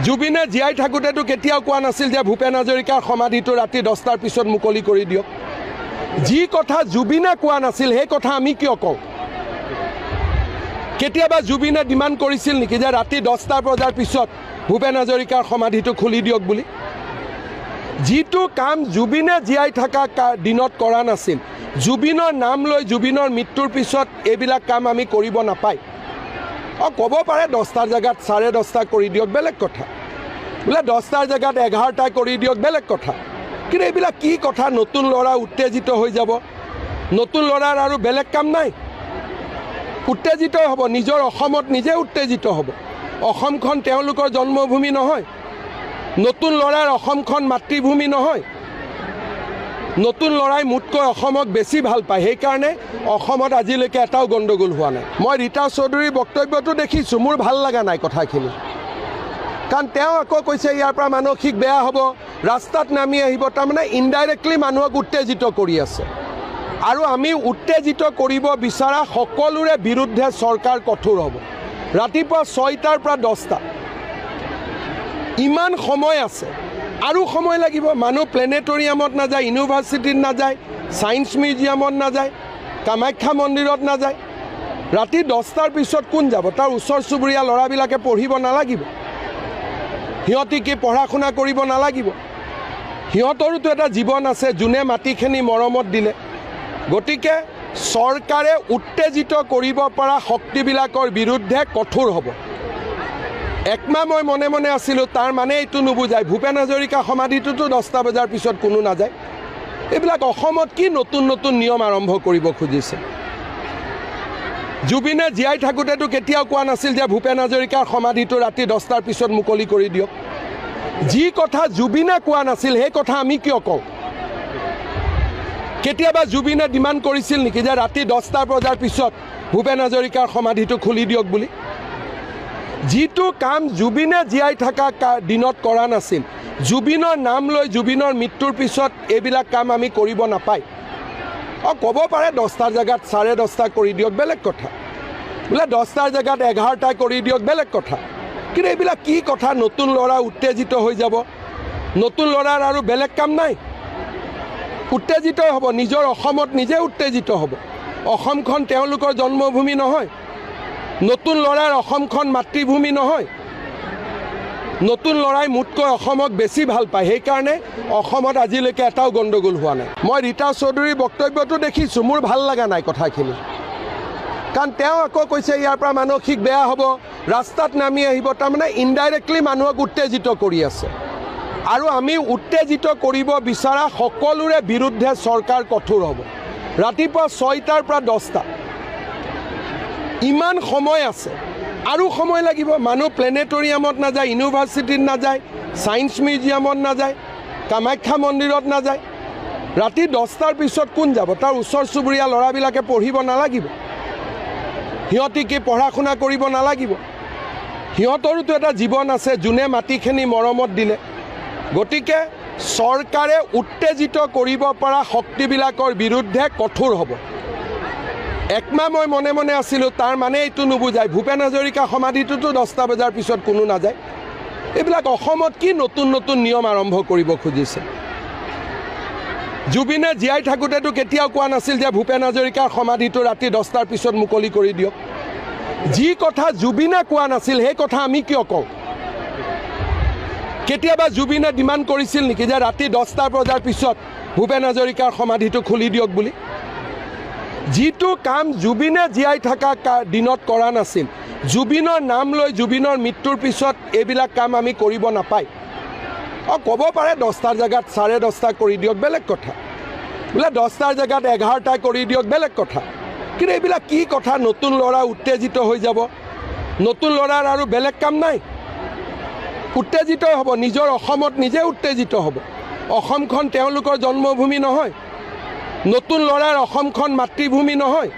জুবিনে জীয়াই থাকোঁতেতো কেতিয়াও কোৱা নাছিল যে ভূপেন হাজৰিকাৰ সমাধিটো ৰাতি 10টাৰ পিছত মুকলি কৰি দিয়ক যি কথা জুবিনে কোৱা নাছিল সেই কথা আমি কিয় কওঁ কেতিয়াবা জুবিনে ডিমাণ্ড কৰিছিল নেকি যে ৰাতি 10টা বজাৰ পিছত ভূপেন হাজৰিকাৰ সমাধিটো খুলি দিয়ক বুলি যিটো কাম জুবিনে জীয়াই থকা দিনত কৰা নাছিল জুবিনৰ নাম লৈ জুবিনৰ মৃত্যুৰ পিছত এইবিলাক কাম আমি কৰিব নাপায় ক'ব পাৰে 10টাৰ জেগাত 10:30 কৰি দিয়ক বেলেগ কথা বোলে 10টাৰ জেগাত 11টা কৰি দিয়ক বেলেগ কথা কিন্তু এইবিলাক কি কথা নতুন ল'ৰা উত্তেজিত হৈ যাব নতুন ল'ৰাৰ আৰু বেলেগ কাম নাই উত্তেজিত হ'ব নিজৰ অসমত নিজে উত্তেজিত হ'ব অসমখন তেওঁলোকৰ জন্মভূমি নহয় নতুন ল'ৰাৰ অসমখন মাতৃভূমি নহয় নতুন ল'ৰাই মোতকৈ অসমক বেছি ভাল পায় সেইকাৰণে অসমত আজিলৈকে এটাও গণ্ডগোল হোৱা নাই মই ৰীতা চৌধুৰীৰ বক্তব্যটো দেখিছোঁ মোৰ ভাল লগা নাই কথাখিনি কাৰণ তেওঁ আকৌ কৈছে ইয়াৰ পৰা মানসিক বেয়া হ'ব ৰাস্তাত নামি আহিব তাৰমানে ইনডাইৰেক্টলি মানুহক উত্তেজিত কৰি আছে আৰু আমি উত্তেজিত কৰিব বিচৰা সকলোৰে বিৰুদ্ধে চৰকাৰ কঠোৰ হ'ব ৰাতিপুৱা 6টাৰ পৰা 10টা ইমান সময় আছে আৰু সময় লাগিব মানুহ প্লেনেটৰিয়ামত নাযায় ইউনিভাৰ্চিটিত নাযায় ছায়েন্স মিউজিয়ামত নাযায় কামাখ্যা মন্দিৰত নাযায় ৰাতি 10টাৰ পিছত কোন যাব তাৰ ওচৰ চুবুৰীয়া ল'ৰাবিলাকে পঢ়িব নালাগিব সিহঁতি কি পঢ়া শুনা কৰিব নালাগিব সিহঁতৰোতো এটা জীৱন আছে যোনে মাটিখিনি মৰমত দিলে গতিকে চৰকাৰে উত্তেজিত কৰিব পৰা শক্তিবিলাকৰ বিৰুদ্ধে কঠোৰ হ'ব একমাহ মই মনে মনে আছিলোঁ তাৰ মানে এইটো নুবুজায় ভূপেন হাজৰিকা সমাধিটোতো 10টা বজাৰ পিছত কোনো নাযায় এইবিলাক অসমত কি নতুন নতুন নিয়ম আৰম্ভ কৰিব খুজিছে জুবিনে জীয়াই থাকোঁতেতো কেতিয়াও কোৱা নাছিল যে ভূপেন হাজৰিকাৰ সমাধিটো ৰাতি 10টাৰ পিছত মুকলি কৰি দিয়ক যি কথা জুবিনে কোৱা নাছিল সেই কথা আমি কিয় কওঁ কেতিয়াবা জুবিনে ডিমাণ্ড কৰিছিল নেকি যে ৰাতি 10টা বজাৰ পিছত ভূপেন হাজৰিকাৰ সমাধিটো খুলি দিয়ক বুলি যিটো কাম জুবিনে জীয়াই থকা দিনত কৰা নাছিল জুবিনৰ নাম লৈ জুবিনৰ মৃত্যুৰ পিছত এইবিলাক কাম আমি কৰিব নাপায় ক'ব পাৰে 10টাৰ জেগাত 10:30 কৰি দিয়ক বেলেগ কথা বোলে 10টাৰ জেগাত 11টা কৰি দিয়ক বেলেগ কথা কিন্তু এইবিলাক কি কথা নতুন ল'ৰা উত্তেজিত হৈ যাব নতুন ল'ৰাৰ আৰু বেলেগ কাম নাই উত্তেজিত হ'ব নিজৰ অসমত নিজে উত্তেজিত হ'ব অসমখন তেওঁলোকৰ জন্মভূমি নহয় নতুন ল'ৰাৰ অসমখন মাতৃভূমি নহয় নতুন ল'ৰাই মোতকৈ অসমক বেছি ভাল পায় সেইকাৰণে অসমত আজিলৈকে এটাও গণ্ডগোল হোৱা নাই মই ৰীতা চৌধুৰীৰ বক্তব্যটো দেখিছোঁ মোৰ ভাল লগা নাই কথাখিনি কাৰণ তেওঁ আকৌ কৈছে ইয়াৰ পৰা মানসিক বেয়া হ'ব ৰাস্তাত নামি আহিব তাৰমানে ইনডাইৰেক্টলি মানুহক উত্তেজিত কৰি আছে আৰু আমি উত্তেজিত কৰিব বিচৰা সকলোৰে বিৰুদ্ধে চৰকাৰ কঠোৰ হ'ব ৰাতিপুৱা 6টাৰ পৰা 10টা ইমান সময় আছে আৰু সময় লাগিব মানুহ প্লেনেটৰিয়ামত নাযায় ইউনিভাৰ্চিটিত নাযায় ছায়েন্স মিউজিয়ামত নাযায় কামাখ্যা মন্দিৰত নাযায় ৰাতি 10টাৰ পিছত কোন যাব তাৰ ওচৰ চুবুৰীয়া ল'ৰাবিলাকে পঢ়িব নালাগিব সিহঁতি কি পঢ়া শুনা কৰিব নালাগিব সিহঁতৰোতো এটা জীৱন আছে যোনে মাটিখিনি মৰমত দিলে গতিকে চৰকাৰে উত্তেজিত কৰিব পৰা শক্তিবিলাকৰ বিৰুদ্ধে কঠোৰ হ'ব একমাহ মই মনে মনে আছিলোঁ, তাৰ মানে এইটো নুবুজায় ভূপেন হাজৰিকা সমাধিটোতো 10টা বজাৰ পিছত কোনো নাযায়। এইবিলাক অসমত কি নতুন নতুন নিয়ম আৰম্ভ কৰিব খুজিছে? জুবিনে জীয়াই থাকোঁতেতো কেতিয়াও কোৱা নাছিল যে ভূপেন হাজৰিকাৰ সমাধিটো ৰাতি 10টাৰ পিছত মুকলি কৰি দিয়ক। যি কথা জুবিনে কোৱা নাছিল সেই কথা আমি কিয় কওঁ? কেতিয়াবা জুবিনে ডিমাণ্ড কৰিছিল নেকি যে ৰাতি 10টা বজাৰ পিছত ভূপেন হাজৰিকাৰ সমাধিটো খুলি দিয়ক বুলি? যিটো কাম জুবিনে জীয়াই থকা দিনত কৰা নাছিল, জুবিনৰ নাম লৈ জুবিনৰ মৃত্যুৰ পিছত এইবিলাক কাম আমি কৰিব নাপায়। ক'ব পাৰে 10টাৰ জেগাত 10:30 কৰি দিয়ক, বেলেগ কথা। বোলে 10টাৰ জেগাত 11টা কৰি দিয়ক, বেলেগ কথা। কিন্তু এইবিলাক কি কথা? নতুন ল'ৰা উত্তেজিত হৈ যাব। নতুন ল'ৰাৰ আৰু বেলেগ কাম নাই, উত্তেজিত হ'ব। নিজৰ অসমত নিজে উত্তেজিত হ'ব। অসমখন তেওঁলোকৰ জন্মভূমি নহয়। নতুন ল'ৰাৰ অসমখন মাতৃভূমি নহয়।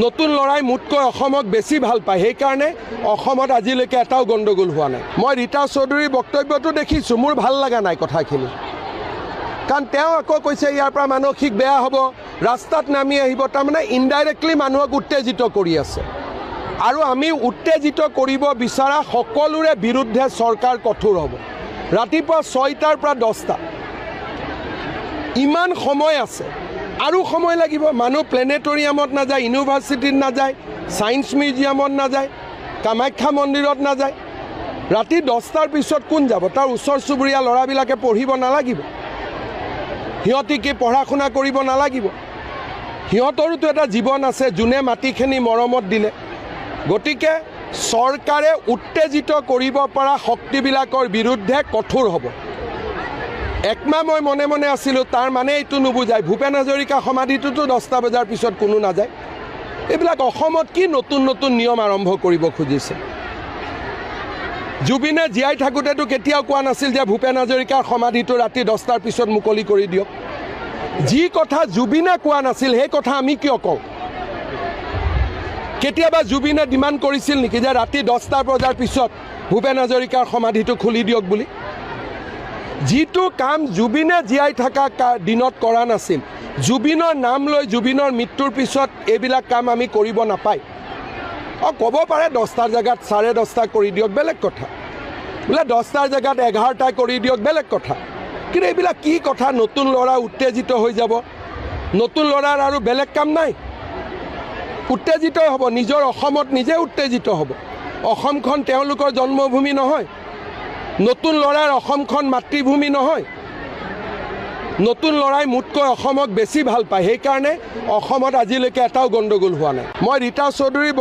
নতুন ল'ৰাই মোতকৈ অসমক বেছি ভাল পায়, সেইকাৰণে অসমত আজিলৈকে এটাও গণ্ডগোল হোৱা নাই। মই ৰীতা চৌধুৰীৰ বক্তব্যটো দেখিছোঁ, মোৰ ভাল লগা নাই কথাখিনি। কাৰণ তেওঁ আকৌ কৈছে ইয়াৰ পৰা মানসিক বেয়া হ'ব, ৰাস্তাত নামি আহিব। তাৰমানে ইনডাইৰেক্টলি মানুহক উত্তেজিত কৰি আছে। আৰু আমি উত্তেজিত কৰিব বিচৰা সকলোৰে বিৰুদ্ধে চৰকাৰ কঠোৰ হ'ব। ৰাতিপুৱা 6টাৰ পৰা 10টা, ইমান সময় আছে, আৰু সময় লাগিব। মানুহ প্লেনেটৰিয়ামত নাযায়, ইউনিভাৰ্চিটিত নাযায়, ছায়েন্স মিউজিয়ামত নাযায়, কামাখ্যা মন্দিৰত নাযায়। ৰাতি 10টাৰ পিছত কোন যাব? তাৰ ওচৰ চুবুৰীয়া ল'ৰাবিলাকে পঢ়িব নালাগিব? সিহঁতি কি পঢ়া শুনা কৰিব নালাগিব? সিহঁতৰোতো এটা জীৱন আছে, যোনে মাটিখিনি মৰমত দিলে। গতিকে চৰকাৰে উত্তেজিত কৰিব পৰা শক্তিবিলাকৰ বিৰুদ্ধে কঠোৰ হ'ব। একমাহ মই মনে মনে আছিলোঁ, তাৰ মানে এইটো নুবুজায় ভূপেন হাজৰিকা সমাধিটোতো 10টা বজাৰ পিছত কোনো নাযায়। এইবিলাক অসমত কি নতুন নতুন নিয়ম আৰম্ভ কৰিব খুজিছে? জুবিনে জীয়াই থাকোঁতেতো কেতিয়াও কোৱা নাছিল যে ভূপেন হাজৰিকাৰ সমাধিটো ৰাতি 10টাৰ পিছত মুকলি কৰি দিয়ক। যি কথা জুবিনে কোৱা নাছিল সেই কথা আমি কিয় কওঁ? কেতিয়াবা জুবিনে ডিমাণ্ড কৰিছিল নেকি যে ৰাতি 10টা বজাৰ পিছত ভূপেন হাজৰিকাৰ সমাধিটো খুলি দিয়ক বুলি? যিটো কাম জুবিনে জীয়াই থকা দিনত কৰা নাছিল, জুবিনৰ নাম লৈ জুবিনৰ মৃত্যুৰ পিছত এইবিলাক কাম আমি কৰিব নাপায়। ক'ব পাৰে 10টাৰ জেগাত 10:30 কৰি দিয়ক, বেলেগ কথা। বোলে 10টাৰ জেগাত 11টা কৰি দিয়ক, বেলেগ কথা। কিন্তু এইবিলাক কি কথা? নতুন ল'ৰা উত্তেজিত হৈ যাব। নতুন ল'ৰাৰ আৰু বেলেগ কাম নাই, উত্তেজিত হ'ব। নিজৰ অসমত নিজে উত্তেজিত হ'ব। অসমখন তেওঁলোকৰ জন্মভূমি নহয়। নতুন ল'ৰাৰ অসমখন মাতৃভূমি নহয়। নতুন ল'ৰাই মোতকৈ অসমক বেছি ভাল পায়, সেইকাৰণে অসমত আজিলৈকে এটাও গণ্ডগোল হোৱা নাই। মই ৰীতা চৌধুৰীৰ